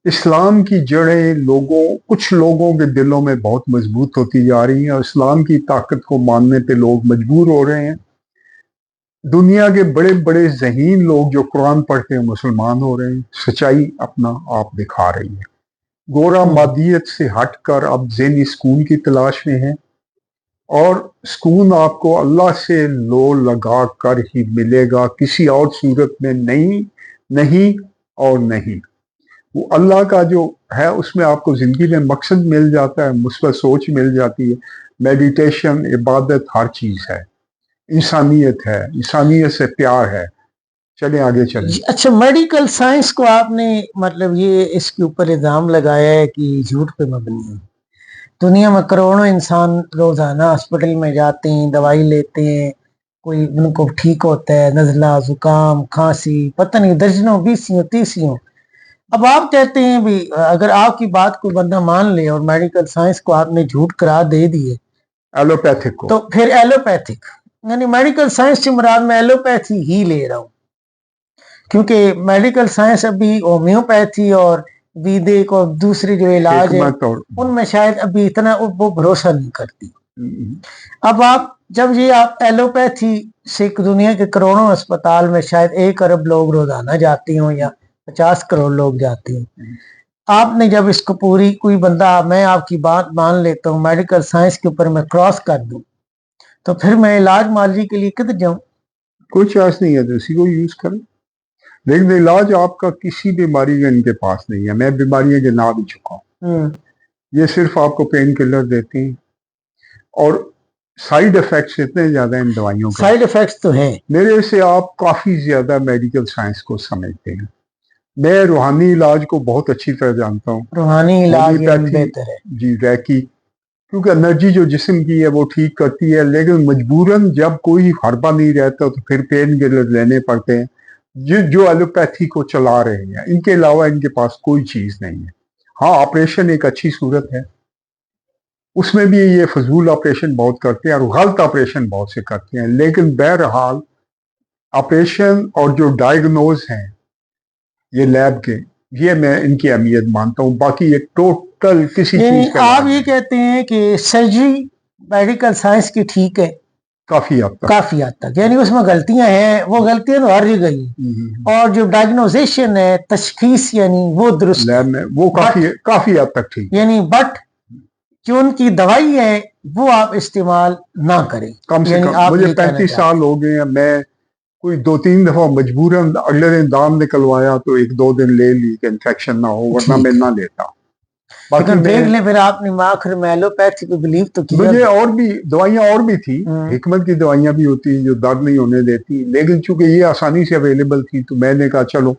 इस्लाम की जड़ें कुछ लोगों के दिलों में बहुत मजबूत होती जा रही हैं और इस्लाम की ताकत को मानने पे लोग मजबूर हो रहे हैं। दुनिया के बड़े बड़े ज़हीन लोग जो कुरान पढ़ते हैं मुसलमान हो रहे हैं, सच्चाई अपना आप दिखा रही है। गोरा मादियत से हटकर अब ज़हनी सुकून की तलाश में है, और सुकून आपको अल्लाह से लो लगा कर ही मिलेगा, किसी और सूरत में नहीं और नहीं। वो अल्लाह का जो है उसमें आपको ज़िंदगी में मकसद मिल जाता है, मुस्बत सोच मिल जाती है, मेडिटेशन, इबादत, हर चीज़ है, इंसानियत है, इंसानियत से प्यार है। चले आगे चले। अच्छा, मेडिकल साइंस को आपने मतलब ये इसके ऊपर इल्जाम लगाया है कि झूठ पे मबनी है। दुनिया में करोड़ों इंसान रोजाना हॉस्पिटल में जाते हैं, दवाई लेते हैं, कोई उनको ठीक होता है, नज़ला, जुकाम, खांसी, पता नहीं दर्जनों, 20 30। अब आप कहते हैं भी अगर आपकी बात को बंदा मान ले और मेडिकल साइंस को आपने झूठ करार दे दिए, एलोपैथिक को, तो फिर एलोपैथिक, यानी मेडिकल साइंस से मुराद मैं एलोपैथी ही ले रहा हूँ, क्योंकि मेडिकल साइंस अभी होम्योपैथी और वैदिक और दूसरे जो इलाज है उनमें शायद अभी इतना वो भरोसा नहीं करती। अब आप जब ये आप एलोपैथी से दुनिया के करोड़ों अस्पताल में शायद 1 अरब लोग रोजाना जाते हों या 50 करोड़ लोग जाते हैं, आपने जब इसको पूरी कोई बंदा, मैं आपकी बात मान लेता हूँ, मेडिकल साइंस के ऊपर मैं क्रॉस कर दूं, तो फिर मैं इलाज मालजी के लिए किधर जाऊं? कोई चॉइस नहीं है तो इसी को यूज करें। लेकिन इलाज आपका किसी बीमारी का इनके पास नहीं है। मैं बीमारियों के नाम भी चुका हूँ, ये सिर्फ आपको पेन किलर देती हैं और साइड इफेक्ट्स इतने ज्यादा इन दवाइयों के, साइड इफेक्ट्स तो हैं। मेरे से आप काफी ज्यादा मेडिकल साइंस को समझते हैं। मैं रूहानी इलाज को बहुत अच्छी तरह जानता हूँ। रूहानी इलाज होम्योपैथी, बेहतर है। जी, रैकी, क्योंकि एनर्जी जो जिस्म की है वो ठीक करती है, लेकिन मजबूरन जब कोई हरबा नहीं रहता तो फिर पेन किलर लेने पड़ते हैं। जो एलोपैथी को चला रहे हैं, इनके अलावा इनके पास कोई चीज नहीं है। हाँ, ऑपरेशन एक अच्छी सूरत है, उसमें भी ये फजूल ऑपरेशन बहुत करते हैं और गलत ऑपरेशन बहुत से करते हैं, लेकिन बहरहाल ऑपरेशन और जो डायग्नोज हैं ये लैब के, ये मैं इनकी अहमियत मानता हूँ। बाकी ये टोटल किसी चीज का आप ये कहते हैं कि सर्जरी मेडिकल साइंस की ठीक है काफी हद तक, काफी हद तक, यानी उसमें गलतियां हैं, वो गलतियां तो हर जगह ही, और जो डायग्नोजेशन है, तशखीस, यानी वो दुरुस्त लैब में वो काफी हद तक ठीक, यानी बट जो उनकी दवाई है वो आप इस्तेमाल ना करें। कम से कम। मुझे 35 साल हो गए हैं, मैं कोई 2-3 दफा मजबूरन अगले दिन दाम निकलवाया तो 1-2 दिन ले ली कि इन्फेक्शन ना हो, वरना मैं ना लेता। बाकी देख ले, फिर आपने आखिर में एलोपैथी पे बिलीव तो किया। मुझे और भी दवाइयां और भी थी, हिकमत की दवाइयां भी होती हैं जो दर्द नहीं होने देती, लेकिन चूंकि ये आसानी से अवेलेबल थी तो मैंने कहा चलो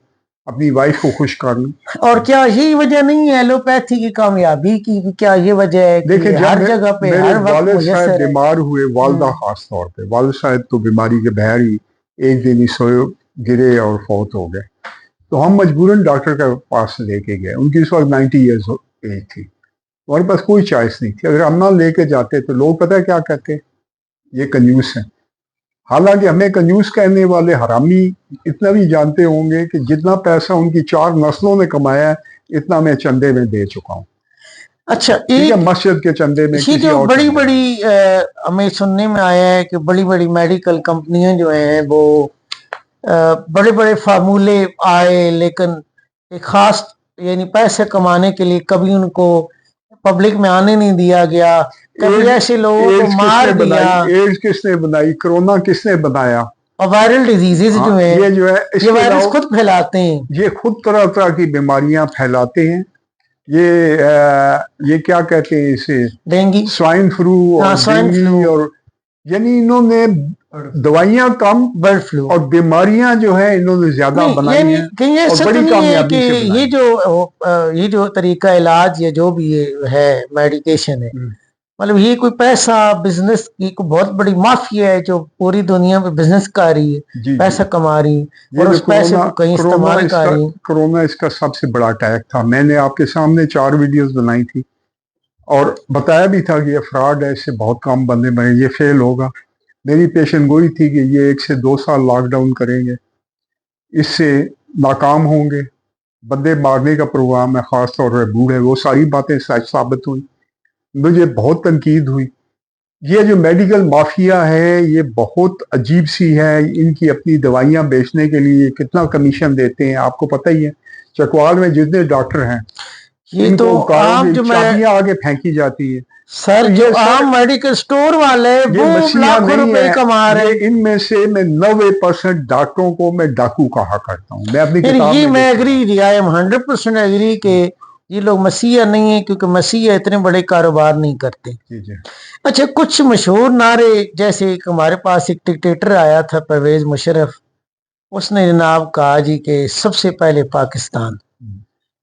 अपनी वाइफ को खुश कर लूं। और क्या यही वजह नहीं है एलोपैथी की कामयाबी की? क्या ये वजह है कि हर जगह पे हर वक्त वालिद साहब बीमार हुए, वालदा खास तौर पे, वालिद साहब तो बीमारी के बहर ही एक दिन ही सोए, गिरे और फौत हो गए, तो हम मजबूरन डॉक्टर के पास लेके गए। उनकी इस वक्त 90 ईयर्स एज थी, हमारे पास कोई चॉइस नहीं थी। अगर हम ना लेके जाते तो लोग पता है क्या कहते, ये कंजूस है। हालांकि हमें कंजूस कहने वाले हरामी इतना भी जानते होंगे कि जितना पैसा उनकी 4 नस्लों ने कमाया है इतना मैं चंदे में दे चुका हूँ। अच्छा, एक मस्जिद के चंदे में। ये जो बड़ी बड़ी हमें सुनने में आया है कि बड़ी बड़ी मेडिकल कंपनियां जो हैं वो बड़े बड़े फार्मूले आए, लेकिन एक खास यानी पैसे कमाने के लिए कभी उनको पब्लिक में आने नहीं दिया गया, कभी ऐसे लोगों को मार दिया। एड्स किसने बनाई? कोरोना किसने बनाया? और वायरल डिजीजेस जो है ये वायरस खुद फैलाते हैं, ये खुद तरह तरह की बीमारियां फैलाते हैं। ये क्या कहते हैं इसे, डेंगू, स्वाइन फ्लू और यानी इन्होंने दवाइयां कम, बर्ड फ्लू और बीमारियां जो है इन्होंने ज्यादा बनाई हैं। कहीं ऐसा तो नहीं है कि ये जो तरीका इलाज या जो भी ये है मेडिकेशन है, मतलब ये कोई पैसा बिजनेस की कोई बहुत बड़ी माफिया है जो पूरी दुनिया में बिजनेस कर रही है, पैसा कमा रही है और उस पैसे को कहीं इस्तेमाल कर रही है। कोरोना इसका सबसे बड़ा अटैक था। मैंने आपके सामने 4 वीडियोस बनाई थी और बताया भी था कि ये फ्रॉड है, इससे बहुत कम बंदे मरे, ये फेल होगा। मेरी पेशन गोई थी कि ये 1 से 2 साल लॉकडाउन करेंगे, इससे नाकाम होंगे, बंदे मारने का प्रोग्राम है, खास तौर पर बूढ़े, वो सारी बातें सच साबित हुई। मुझे बहुत तनकीद हुई। ये जो मेडिकल माफिया है ये बहुत अजीब सी है। इनकी अपनी दवाइयां बेचने के लिए कितना कमीशन देते हैं आपको पता ही है। चकवाल में जितने डॉक्टर हैं ये तो आम जो चाबियां आगे फेंकी जाती है सर, जो आम मेडिकल स्टोर वाले वो लाखों रुपए कमा रहे हैं। इनमें से मैं 90% डॉक्टरों को मैं डाकू कहा करता हूँ। मैं अपनी किताब में मैं एग्री, आई एम 100% एग्री के ये लोग मसीहा नहीं है, क्योंकि मसीहा इतने बड़े कारोबार नहीं करते। अच्छा, कुछ मशहूर नारे, जैसे हमारे पास एक डिक्टेटर आया था परवेज मुशर्रफ, उसने जनाब कहा जी कि सबसे पहले पाकिस्तान।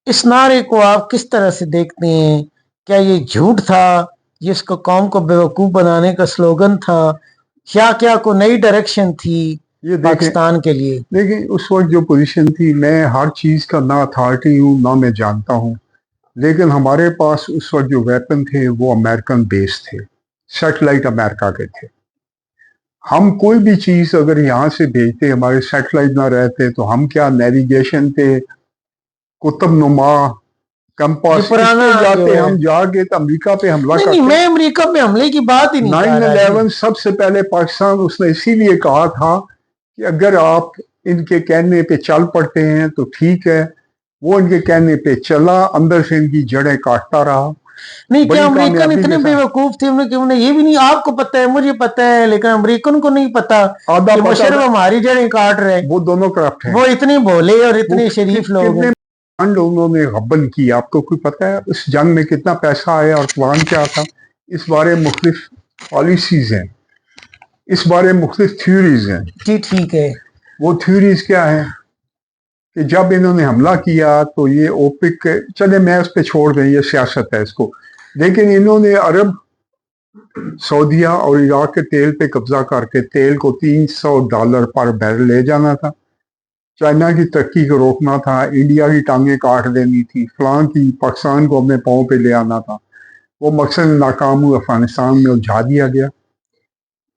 इस नारे को आप किस तरह से देखते हैं? क्या ये झूठ था, ये इसको कौम को बेवकूफ बनाने का स्लोगन था, क्या को नई डायरेक्शन थी ये पाकिस्तान के लिए? देखिए, उस वक्त जो पोजीशन थी, मैं हर चीज का ना अथॉरिटी हूँ ना मैं जानता हूँ, लेकिन हमारे पास उस वक्त जो वेपन थे वो अमेरिकन बेस थे, सैटेलाइट अमेरिका के थे। हम कोई भी चीज अगर यहाँ से भेजते, हमारे सैटेलाइट ना रहते तो हम क्या नेविगेशन थे, कुतुब नुमा, कंपास जाते, हम जाके तो अमेरिका पे हमला करते। मैं अमेरिका पे हमले की बात ही नहीं कर रहा। 9/11 सबसे पहले पाकिस्तान उसने इसीलिए कहा था कि अगर आप इनके कहने पे चल पड़ते हैं तो ठीक है। वो इनके कहने पे चला, अंदर से इनकी जड़ें काटता रहा। नहीं, क्या अमेरिकन इतने बेवकूफ थे उन्हें ये भी नहीं? आपको पता है, मुझे पता है, लेकिन अमेरिकन को नहीं पता कि मुशर्रफ हमारी जड़ें काट रहे हैं। वो दोनों करप्ट हैं। वो इतने भोले और इतने शरीफ लोग हैं। फंड उन्होंने गबन किया। आपको कोई पता है उस जंग में कितना पैसा आया और प्लान क्या था? इस बारे मुख्तलिफ पॉलिसीज हैं, इस बारे मुख्तलिफ थ्योरीज हैं। जी ठीक है। वो थ्योरीज क्या है कि जब इन्होंने हमला किया तो ये ओपेक, चले मैं उस पर छोड़ दें, ये सियासत है इसको, लेकिन इन्होंने अरब, सऊदीया और इराक के तेल पे कब्जा करके तेल को $300 पर बैरल ले जाना था, चाइना की तरक्की को रोकना था, इंडिया की टांगें काट देनी थी, फलां की पाकिस्तान को अपने पाँव पे ले आना था। वो मकसद नाकाम हुआ, अफगानिस्तान में उलझा दिया गया।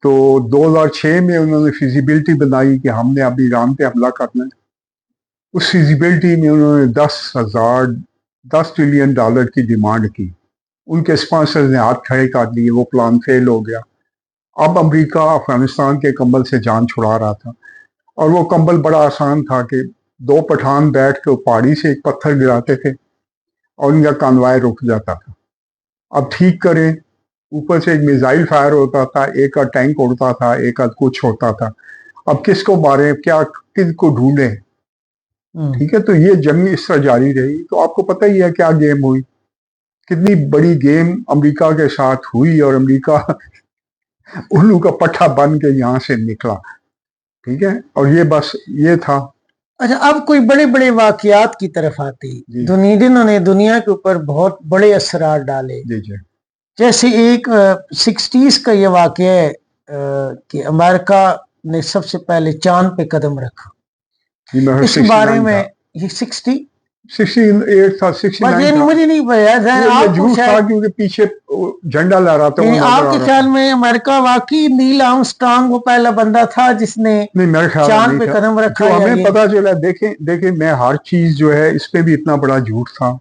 तो 2006 में उन्होंने फिजिबिलिटी बनाई कि हमने अब ईरान पे हमला करना है। उस फिजिबिलिटी में उन्होंने $10 ट्रिलियन की डिमांड की। उनके स्पॉन्सर्स ने हाथ खड़े कर दिए, वो प्लान फेल हो गया। अब अमेरिका अफगानिस्तान के कंबल से जान छुड़ा रहा था, और वो कंबल बड़ा आसान था कि 2 पठान बैठ के पहाड़ी से एक पत्थर गिराते थे और उनका कॉन्वॉय रुक जाता था। अब ठीक करें, ऊपर से एक मिसाइल फायर होता था, एक आध टैंक उड़ता था, एक आध कुछ होता था। अब किसको मारे, क्या किसको ढूंढे? ठीक है, तो ये जंग इस तरह जारी रही। तो आपको पता ही है क्या गेम हुई, कितनी बड़ी गेम अमेरिका के साथ हुई, और अमेरिका उल्लू का पट्टा बन के यहाँ से निकला। ठीक है, और ये बस ये था। अच्छा, अब कोई बड़े बड़े वाकयात की तरफ आते जी। जिन्होंने दुनिया के ऊपर बहुत बड़े असरार डाले। जी जी। जैसे एक 60s का ये वाकया है कि अमेरिका ने सबसे पहले चांद पे कदम रखा। जी, मैं इस बारे में ये 68 था, 69 था। मुझे नहीं पता, ये झूठ था क्योंकि पीछे झंडा लहरा था। आपके ख्याल में अमेरिका वाकई नील आर्मस्ट्रांग वो पहला बंदा था जिसने नहीं, मेरे ख्याल चांद पे कदम रखा? जो हमें पता चला, देखें मैं हर चीज जो है इस पे भी इतना बड़ा झूठ था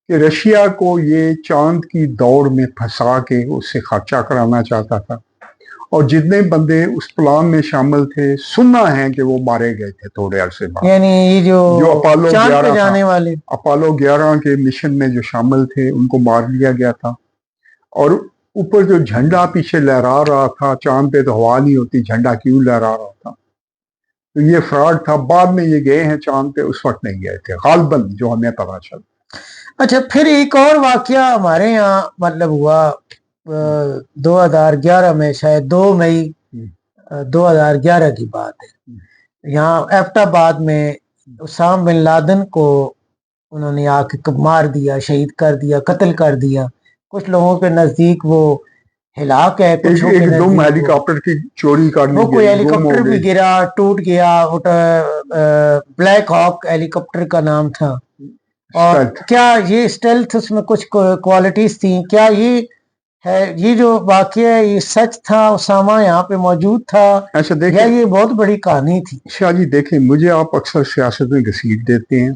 कि रशिया को ये चांद की दौड़ में फंसा के उससे खर्चा कराना चाहता था, और जितने बंदे उस प्लान में शामिल थे सुनना है कि वो मारे गए थे थोड़े अरसे बाद। यानी ये जो अपोलो चांद 11 पे जाने वाले, अपोलो 11 के मिशन में जो शामिल थे उनको मार दिया गया था। और ऊपर जो झंडा पीछे लहरा रहा था, चांद पे तो हवा नहीं होती, झंडा क्यों लहरा रहा था? तो ये फ्रॉड था। बाद में ये गए हैं चांद पे, उस वक्त नहीं गए थे गालबन, जो हमें पता चला। अच्छा, फिर एक और वाकया हमारे यहाँ मतलब हुआ 2011 में, शायद 2 मई 2011 की बात है। यहाँ एबटाबाद में उसामा बिन लादेन को उन्होंने आके मार दिया, शहीद कर दिया, कत्ल कर दिया। कुछ लोगों के नजदीक वो हिलाक है, कुछ एक दुम हेलीकॉप्टर की चोरी करनी, वो कोई हेलीकॉप्टर भी गिरा, टूट गया। ब्लैक हॉक हेलीकॉप्टर का नाम था। और क्या ये स्टेल्थ, उसमें कुछ क्वालिटीज थी? क्या ये है, ये जो वाकया है ये सच था? उसामा यहाँ पे मौजूद था? अच्छा देखिए, या ये बहुत बड़ी कहानी थी? शाह जी देखें, मुझे आप अक्सर सियासत में घसीट देते हैं।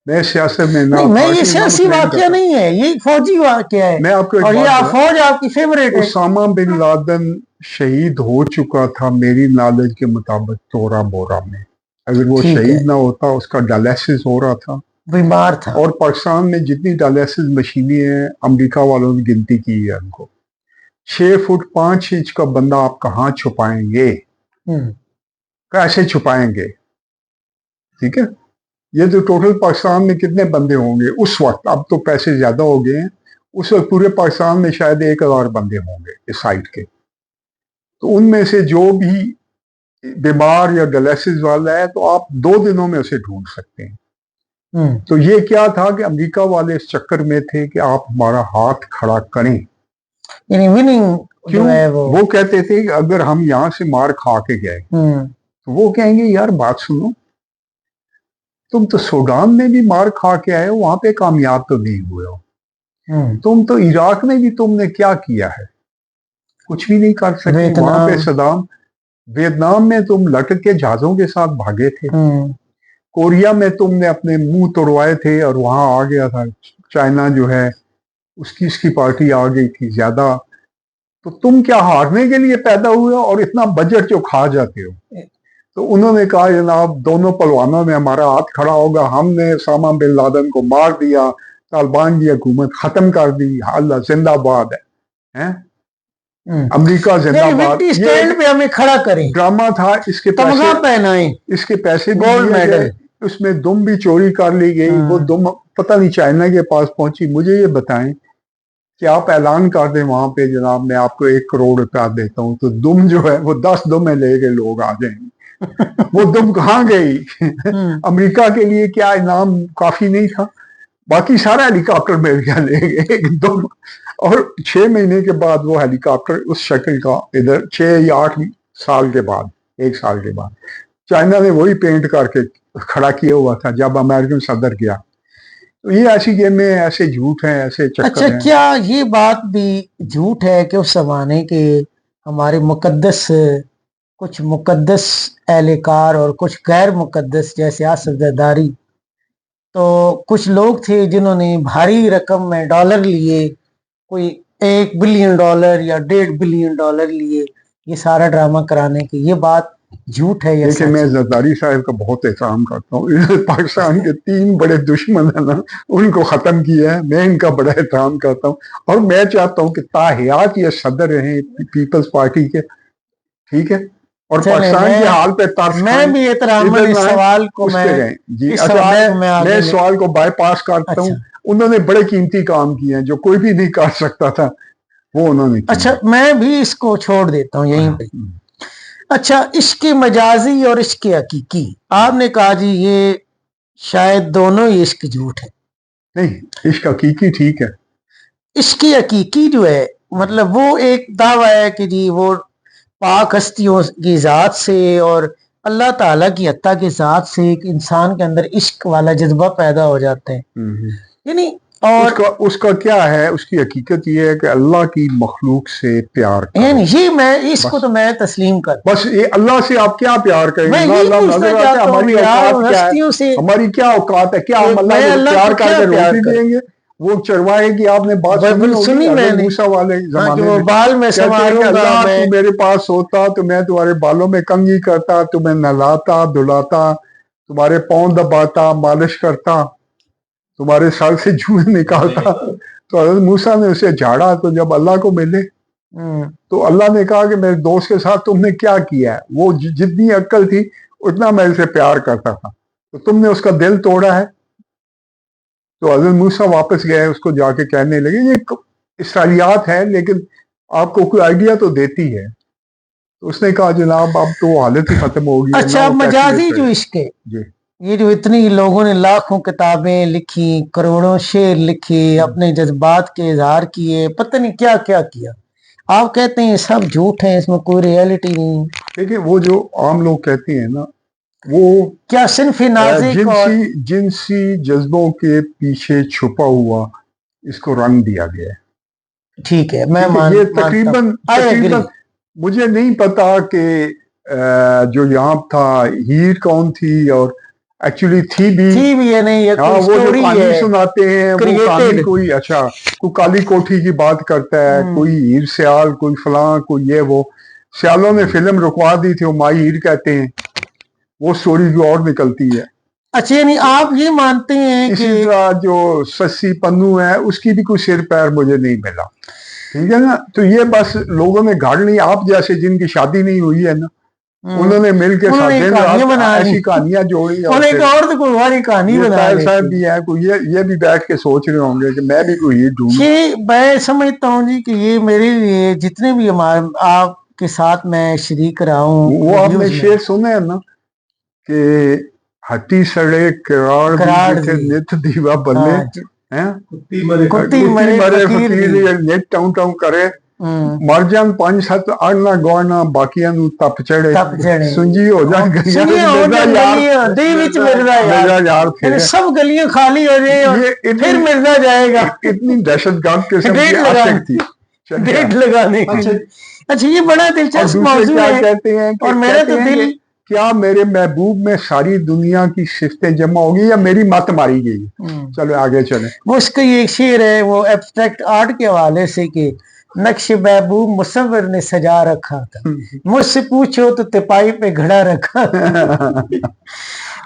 मैं सियासत में ना, मैं ये सियासी वाकया नहीं है, ये फौजी वाकया है। मैं आपको और ये फौज आपकी फेवरेट है। उसामा बिन लादेन शहीद हो चुका था मेरी नॉलेज के मुताबिक तोरा बोरा में। अगर वो शहीद ना होता, उसका डायलिसिस हो रहा था, बीमार था। और पाकिस्तान में जितनी डायलिसिस मशीनें हैं अमेरिका वालों ने गिनती की है उनको। 6 फुट 5 इंच का बंदा आप कहाँ छुपाएंगे? कैसे छुपाएंगे? ठीक है, ये तो टोटल पाकिस्तान में कितने बंदे होंगे उस वक्त? अब तो पैसे ज्यादा हो गए हैं, उस वक्त पूरे पाकिस्तान में शायद 1000 बंदे होंगे इस साइड के। तो उनमें से जो भी बीमार या डायलिसिस वाला है, तो आप 2 दिनों में उसे ढूंढ सकते हैं। तो ये क्या था कि अमेरिका वाले इस चक्कर में थे कि आप हमारा हाथ खड़ा करें, यानी विनिंग क्यों है वो कहते थे कि अगर हम यहाँ से मार खा के गए तो वो कहेंगे यार बात सुनो, तुम तो सूडान में भी मार खा के आए हो, वहां पे कामयाब तो नहीं हुए हो। तुम तो इराक में भी तुमने क्या किया है? कुछ भी नहीं कर सके वहां पे सदाम। वियतनाम में तुम लटक के जहाजों के साथ भागे थे। कोरिया में तुमने अपने मुंह तोड़वाए थे और वहां आ गया था चाइना जो है, उसकी पार्टी आ गई थी ज्यादा। तो तुम क्या हारने के लिए पैदा हुए हो और इतना बजट जो खा जाते हो? तो उन्होंने कहा जनाब दोनों पहलवानों में हमारा हाथ खड़ा होगा, हमने उसामा बिन लादेन को मार दिया, तालिबान की हुकूमत खत्म कर दी, अल्लाह जिंदाबाद है? अमेरिका जिंदाबाद। स्टैंड पे हमें खड़ा करें, ड्रामा था, इसके पैसे पहनाएं, इसके पैसे गोल्ड मेडल। उसमें दुम भी चोरी कर ली गई। वो दुम पता नहीं चाइना के पास पहुंची। मुझे ये बताएं कि आप ऐलान कर दें वहां पे, जनाब मैं आपको 1 करोड़ रुपया देता हूं, तो दुम जो है वो 10 दुमें लेके लोग आ जाएंगे। वो दुम कहाँ गई? अमेरिका के लिए क्या इनाम काफी नहीं था? बाकी सारा हेलीकॉप्टर मिल गया, ले गए एक दुम। और 6 महीने के बाद वो हेलीकॉप्टर उस शक्ल का, इधर 6 या 8 साल के बाद, 1 साल के बाद चाइना ने वही पेंट करके खड़ा किया हुआ था जब अमेरिकन सदर गया। तो ये ऐसी गेमें, ऐसे झूठ हैं, ऐसे चक्कर अच्छा, हैं। क्या ये बात भी झूठ है कि उस जमाने के हमारे मुकद्दस, कुछ मुकद्दस एहलकार और कुछ गैर मुकद्दस जैसे आसिफ जरदारी, तो कुछ लोग थे जिन्होंने भारी रकम में डॉलर लिए, कोई $1 बिलियन या $1.5 बिलियन लिए ये सारा ड्रामा कराने की, ये बात झूठ है या देखिए, सच मैं है? जरदारी साहब का बहुत एहतराम करता हूँ। इन्होंने पाकिस्तान के 3 बड़े दुश्मन है ना, उनको खत्म किया है। मैं इनका बड़ा एहतराम करता हूँ और मैं चाहता हूँ कि ताहयात ये सदर रहे पीपल्स पार्टी के, ठीक है, और चले, पाकिस्तान के हाल पे तरस मैं खाएं, भी एहतराम इधर इस ना आए, सवाल को उस पे मैं रहें जी। इस अच्छा, सवाल को मैं आगे इस सवाल को बाईपास करता हूँ। अच्छा उन्होंने बड़े कीमती काम किए हैं जो कोई भी नहीं कर सकता था, वो उन्होंने किया। अच्छा, मैं भी इसको छोड़ देता हूँ यहीं पे। अच्छा, इश्क मजाजी और इश्क हकीकी, आपने कहा जी ये शायद दोनों ही इश्क झूठ है। नहीं, इश्क हकीकी ठीक है। इश्क हकीकी जो है, मतलब वो एक दावा है कि जी वो पाक हस्तियों की जात से और अल्लाह ताला की अत्ता के जात से एक इंसान के अंदर इश्क वाला जज्बा पैदा हो जाते हैं, यानी। और उसका क्या है, उसकी हकीकत ये है कि अल्लाह की मखलूक से प्यार करो। यानी ये मैं इसको तो मैं तस्लीम कर, बस ये अल्लाह से आप क्या प्यार करेंगे? मैं अल्लाह यही अल्लाह पूछना नजर आता है, चाहता हूँ हमारी यार, औकात क्या है? हस्तियों से हमारी क्या औकात है? क्या हम कि अल्लाह मैं को अल्लाह प्यार को क्या करके प्यार रोटी करूं? देंगे? वो चरवाहे की आपने बात बाइबल सुनी सुनी होगी, मैंने, मूसा वाले हाँ, कि जमाने वो में बाल में कहते हैं कि संवारूंगा अल्लाह मैं। तू मेरे पास होता तो मैं तुम्हारे बालों में कंघी करता, तुम्हें नहलाता धुलाता, तुम्हारे पाँव दबाता, मालिश करता, तुम्हारे सर से जुएं निकालता। तो हज़रत मूसा ने उसे झाड़ा। तो जब अल्लाह को मिले तो अल्लाह ने कहा कि मेरे दोस्त के साथ तुमने क्या किया है? वो जितनी अक्ल थी उतना मैं उसे प्यार करता था, तो तुमने उसका दिल तोड़ा है। तो हज़रत मूसा वापस गए, उसको जाके कहने लगे, ये इसराइलियात है लेकिन आपको कोई आइडिया तो देती है। तो उसने कहा जनाब अब तो हालत ही खत्म हो गई है अच्छा, ना, वो कैसे मजाजी लेते जो हैं? इश्क है, जी, ये जो इतनी लोगों ने लाखों किताबें लिखी, करोड़ों शेर लिखे, अपने जज्बात के इजहार किए, पता नहीं क्या क्या किया, आप कहते हैं ये सब झूठ है, इसमें कोई रियलिटी नहीं है? देखिए वो जो आम लोग कहते हैं ना, वो क्या सिर्फ नाजिक और जिनसी जज्बों के पीछे छुपा हुआ इसको रंग दिया गया है। ठीक है, मैं ठीक है, ये मानता हूं, I agree। तकरीबन मुझे नहीं पता कि जो यहाँ था हीर कौन थी, और एक्चुअली थी भी है नहीं, ये हाँ, कोई वो जो स्टोरी कहानी है सुनाते हैं वो कहानी क्रिएटेड। कोई, अच्छा, कोई काली कोठी की बात करता है, कोई हीर सियाल, कोई फलां, कोई ये वो। सियालों ने फिल्म रुकवा दी थी, वो माई हीर कहते हैं, वो स्टोरी भी और निकलती है। अच्छा, यानी आप ये मानते हैं इसी कि तरह जो सस्सी पन्नू है उसकी भी कोई सिर पैर मुझे नहीं मिला, ठीक है ना। तो ये बस लोगों ने गाड़ ली, आप जैसे जिनकी शादी नहीं हुई है ना, उन्होंने मिलकर साथ उन्होंने दिन कहानियां रात बना ली, ऐसी कहानियां जोड़ी। और उन्होंने फिर एक और तो कोई हमारी कहानी ये बना ताहिर ली साहब थी। भी है, कोई ये भी बैठ के सोच रहे होंगे कि मैं भी कोई हीर ढूंढूं। ये मैं समझता हूँ जी कि ये मेरे लिए जितने भी हमारे आपके साथ मैं शरीक रहा हूँ वो आपने रिव्यूज में, शेर सुने है ना कि हटी सड़े किराड़ दी करार जिथे दी, नित दीवा बल्ले हाँ, हैं, कुत्ती मरे कुत्ती कुत्ती मरे मरे फकीर फकीर दी। नेट टाउं टाउं करे, हम्म, मर जान 5-7 अड़ना गौना बाकियां नू तप चढ़े, तप जड़े, सुंजी हो जान गलियां सुनिए हो मिर्जा जाए यार, गलियां दी विच मिर्जा यार, मेरा यार यानी फिर सब गलियां खाली हो जाए और ये फिर मिर्जा जाएगा इतनी दहशतगर्द किस्म की डेट लगाने आशिक थी। चलिए, डेट लगाने के लिए। अच्छा, ये बड़ा और दिलचस्प दूसरे मौजू क्या है कहते हैं कि और मेरा तो कि दिल क्या मेरे महबूब में सारी दुनिया की सिफ्तें जमा होगी या मेरी मत मारी गई? चलो आगे चले। वो उसका ये एक शेर है, वो एब्स्ट्रैक्ट आर्ट के हवाले से कि नक्श महबूब मुसव्विर ने सजा रखा था, मुझसे पूछो तो तिपाही पे घड़ा रखा था।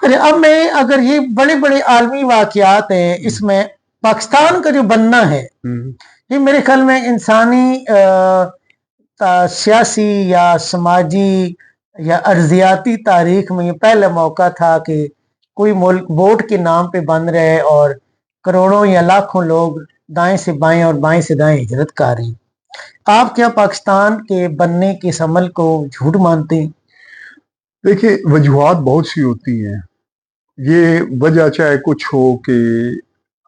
अरे अब मैं अगर ये बड़े बड़े आलमी वाकयात हैं, इसमें पाकिस्तान का जो बनना है, ये मेरे ख्याल में इंसानी सियासी या समाजी या अर्जियाती तारीख में ये पहला मौका था कि کوئی ملک ووٹ کے نام پہ بن رہا ہے اور کروڑوں یا لاکھوں لوگ دائیں سے بائیں اور بائیں سے دائیں ہجرت کر رہے ہیں. آپ کیا پاکستان کے بننے کے اس عمل کو جھوٹ مانتے ہیں؟ دیکھیے وجوہات بہت سی ہوتی ہیں. یہ وجہ چاہے کچھ ہو کہ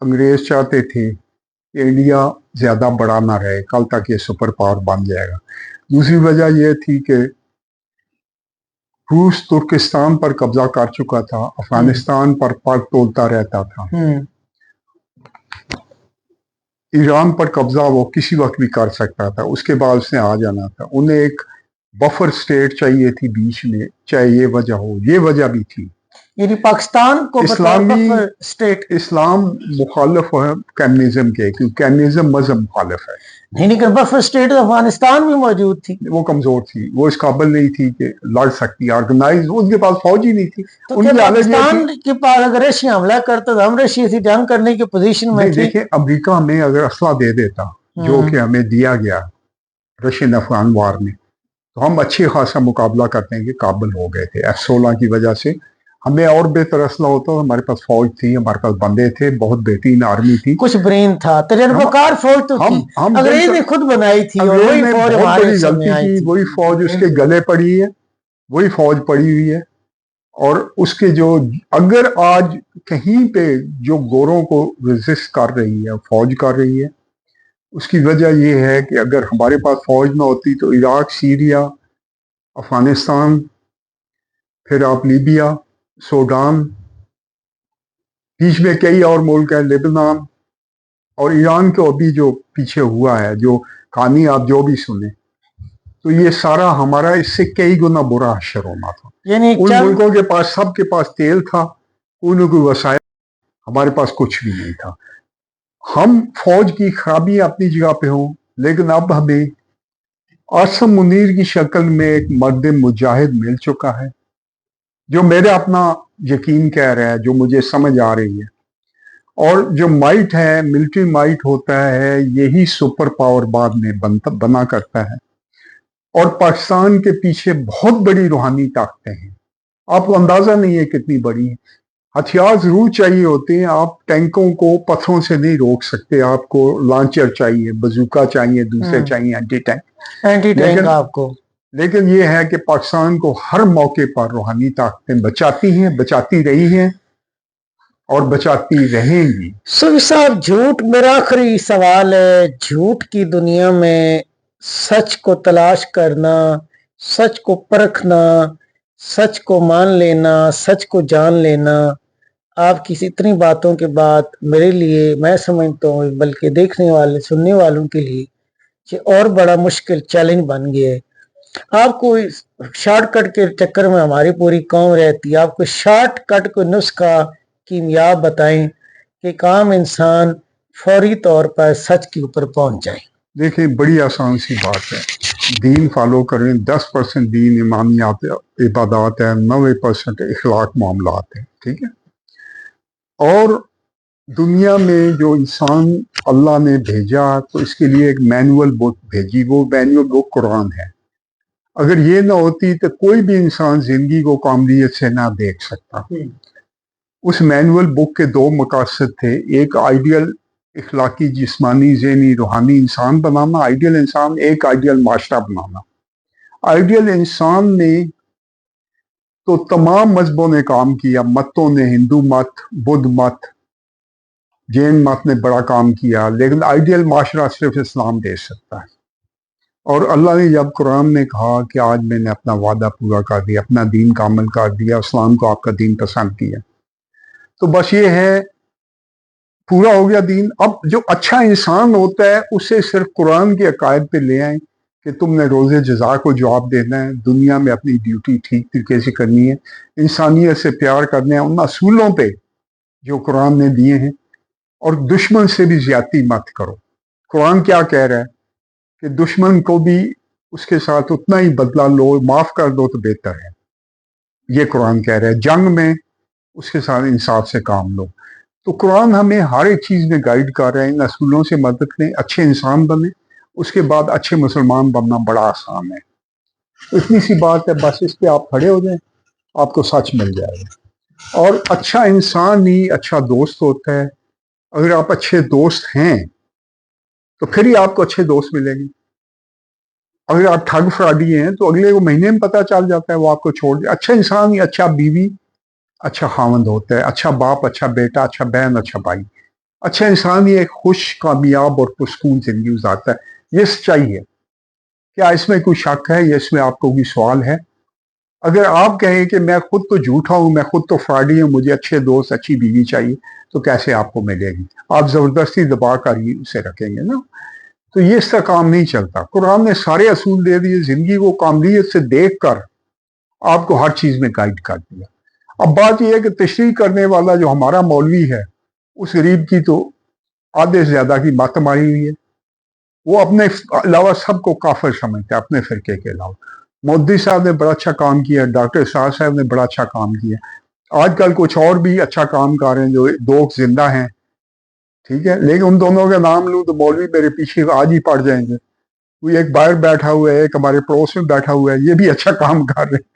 انگریز چاہتے تھے کہ انڈیا زیادہ بڑا نہ رہے، کل تک یہ سپر پاور بن جائے گا. دوسری وجہ یہ تھی کہ روس ترکستان پر قبضہ کر چکا تھا، افغانستان پر تولتا رہتا تھا، ایران پر قبضہ وہ کسی وقت بھی کر سکتا تھا، اس کے بعد اس نے آ جانا تھا. انہیں ایک بفر سٹیٹ چاہیے تھی بیچ میں، چاہے یہ وجہ ہو. یہ وجہ بھی تھی. یعنی پاکستان کو اسٹیٹ اسلام مخالف ہے کمیونزم کے، کیونکہ کمیونزم مذہب مخالف ہے. نہیں، لیکن بفر اسٹیٹ افغانستان میں موجود تھی. وہ کمزور تھی، وہ اس قابل نہیں تھی کہ لڑ سکتی. آرگنائز ان کے پاس فوج ہی نہیں تھی. تو ان کی حالت یہ پاکستان کے پاس اگر رشیا حملہ کرتا تو ہم رشیا سے جنگ کرنے کی پوزیشن میں تھے. دیکھیں امریکہ ہمیں اگر اسلحہ دے دیتا جو کہ ہمیں دیا گیا رشین افغان وار میں، تو ہم اچھی خاصا مقابلہ کرنے کے قابل ہو گئے تھے. F-16 کی وجہ سے ہمیں اور بہتر اسلحہ ہوتا. ہمارے پاس فوج تھی، ہمارے پاس بندے تھے، بہت بہترین آرمی تھی، کچھ برین تھا، تجربہ کار فوج تو تھی. انگریز نے خود بنائی تھی اور وہی فوج ہمارے سامنے آئی تھی. وہی فوج اس کے گلے پڑی ہے، وہی فوج پڑی ہوئی ہے. اور اس کے جو اگر آج کہیں پہ جو گوروں کو ریزسٹ کر رہی ہے، فوج کر رہی ہے، اس کی وجہ یہ ہے کہ اگر ہمارے پاس فوج نہ ہوتی تو عراق، سیریا، افغانستان، پھر آپ لیبیا، سوڈان، بیچ میں کئی اور ملک ہیں، لبنان اور ایران کو ابھی جو پیچھے ہوا ہے، جو کہانی آپ جو بھی سنیں، تو یہ سارا ہمارا اس سے کئی گنا برا حشر ہونا تھا. یعنی ان ملکوں کے پاس سب کے پاس تیل تھا، کوئی نہ کوئی وسائل، ہمارے پاس کچھ بھی نہیں تھا. ہم فوج کی خرابی اپنی جگہ پہ ہوں، لیکن اب ہمیں عاصم منیر کی شکل میں ایک مرد مجاہد مل چکا ہے جو میرا اپنا یقین کہہ رہا ہے، جو مجھے سمجھ آ رہی ہے. اور جو مائٹ ہے، ملٹری مائٹ ہوتا ہے، یہی سپر پاور بعد میں بنا کرتا ہے. اور پاکستان کے پیچھے بہت بڑی روحانی طاقتیں ہیں. آپ کو اندازہ نہیں ہے کتنی بڑی ہیں. ہتھیار ضرور چاہیے ہوتے ہیں، آپ ٹینکوں کو پتھروں سے نہیں روک سکتے. آپ کو لانچر چاہیے، بزوکا چاہیے، دوسرے چاہیے اینٹی ٹینک. آپ کو لیکن یہ ہے کہ پاکستان کو ہر موقع پر روحانی طاقتیں بچاتی ہیں، بچاتی رہی ہیں اور بچاتی رہیں گی. صوفی صاحب، جھوٹ، میرا آخری سوال ہے، جھوٹ کی دنیا میں سچ کو تلاش کرنا، سچ کو پرکھنا، سچ کو مان لینا، سچ کو جان لینا، آپ کی اتنی باتوں کے بعد میرے لیے، میں سمجھتا ہوں بلکہ دیکھنے والے سننے والوں کے لیے یہ اور بڑا مشکل چیلنج بن گیا ہے. آپ کو شارٹ کٹ کے چکر میں ہماری پوری قوم رہتی ہے. آپ کو شارٹ کٹ کو نسخہ کیمیاب بتائیں کہ ایک عام انسان فوری طور پر سچ کے اوپر پہنچ جائے. دیکھیں بڑی آسان سی بات ہے، دین فالو کریں. 10% دین ایمانیات عبادات ہے، 90% اخلاق معاملات ہیں. ٹھیک ہے. اور دنیا میں جو انسان اللہ نے بھیجا تو اس کے لیے ایک مینول بک بھیجی، وہ مینول بک قرآن ہے. اگر یہ نہ ہوتی تو کوئی بھی انسان زندگی کو کاملیت سے نہ دیکھ سکتا. اس مینول بک کے 2 مقاصد تھے. ایک آئیڈیل اخلاقی، جسمانی، ذہنی، روحانی انسان بنانا، آئیڈیل انسان. ایک آئیڈیل معاشرہ بنانا. آئیڈیل انسان نے تو تمام مذہبوں نے کام کیا، متوں نے، ہندو مت، بدھ مت، جین مت نے بڑا کام کیا، لیکن آئیڈیل معاشرہ صرف اسلام دے سکتا ہے. اور اللہ نے جب قرآن نے کہا کہ آج میں نے اپنا وعدہ پورا کر دیا، اپنا دین کامل کر دیا، اسلام کو آپ کا دین پسند کیا، تو بس یہ ہے پورا ہو گیا دین. اب جو اچھا انسان ہوتا ہے اسے صرف قرآن کے عقائد پہ لے آئیں کہ تم نے روز جزا کو جواب دینا ہے، دنیا میں اپنی ڈیوٹی ٹھیک طریقے سے کرنی ہے، انسانیت سے پیار کرنا ہے، ان اصولوں پہ جو قرآن نے دیے ہیں. اور دشمن سے بھی زیادتی مت کرو. قرآن کیا کہہ رہا ہے کہ دشمن کو بھی اس کے ساتھ اتنا ہی بدلہ لو، معاف کر دو تو بہتر ہے. یہ قرآن کہہ رہا ہے. جنگ میں اس کے ساتھ انصاف سے کام لو. تو قرآن ہمیں ہر ایک چیز میں گائیڈ کر رہے ہیں. ان اصولوں سے مدد لیں، اچھے انسان بنیں، اس کے بعد اچھے مسلمان بننا بڑا آسان ہے. اتنی سی بات ہے، بس اس پہ آپ کھڑے ہو جائیں، آپ کو سچ مل جائے گا. اور اچھا انسان ہی اچھا دوست ہوتا ہے. اگر آپ اچھے دوست ہیں تو پھر ہی آپ کو اچھے دوست ملیں گے. اگر آپ ٹھگ فراڈی ہیں تو اگلے مہینے میں پتہ چل جاتا ہے وہ آپ کو چھوڑ دے. اچھا انسان ہی اچھا بیوی اچھا خاوند ہوتا ہے، اچھا باپ اچھا بیٹا اچھا بہن اچھا بھائی. اچھا انسان ہی ایک خوش کامیاب اور پرسکون زندگی گزارتا ہے. یہ سچائی ہے. کیا اس میں کوئی شک ہے یا اس میں آپ کو کوئی سوال ہے؟ اگر آپ کہیں کہ میں خود تو جھوٹا ہوں، میں خود تو فراڈی ہوں، مجھے اچھے دوست اچھی بیوی چاہیے، تو کیسے آپ کو ملے گی؟ آپ زبردستی دبا کر ہی اسے رکھیں گے نا. تو یہ اس کا کام نہیں چلتا. قرآن نے سارے اصول دے دیے، زندگی کو کاملیت سے دیکھ کر آپ کو ہر چیز میں گائیڈ کر دیا. اب بات یہ ہے کہ تشریح کرنے والا جو ہمارا مولوی ہے، اس غریب کی تو آدھے سے زیادہ کی مات ماری ہوئی ہے. وہ اپنے علاوہ سب کو کافر سمجھتا ہے، اپنے فرقے کے علاوہ. مودی صاحب نے بڑا اچھا کام کیا، ڈاکٹر اسرار صاحب نے بڑا اچھا کام کیا. آج کل کچھ اور بھی اچھا کام کر رہے ہیں جو دو زندہ ہیں، ٹھیک ہے، لیکن ان دونوں کا نام لوں تو مولوی میرے پیچھے آج ہی پڑ جائیں گے. کوئی ایک باہر بیٹھا ہوا ہے، ایک ہمارے پڑوس میں بیٹھا ہوا ہے، یہ بھی اچھا کام کر رہے ہیں.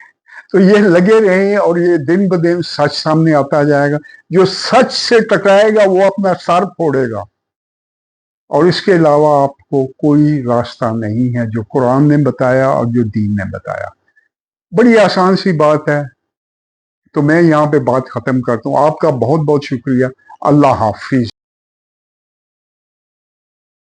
تو یہ لگے رہیں اور یہ دن بدن سچ سامنے آتا جائے گا. جو سچ سے ٹکرائے گا وہ اپنا سر پھوڑے گا، اور اس کے علاوہ آپ کو کوئی راستہ نہیں ہے جو قرآن نے بتایا اور جو دین نے بتایا. بڑی آسان سی بات ہے. تو میں یہاں پہ بات ختم کرتا ہوں. آپ کا بہت بہت شکریہ. اللہ حافظ.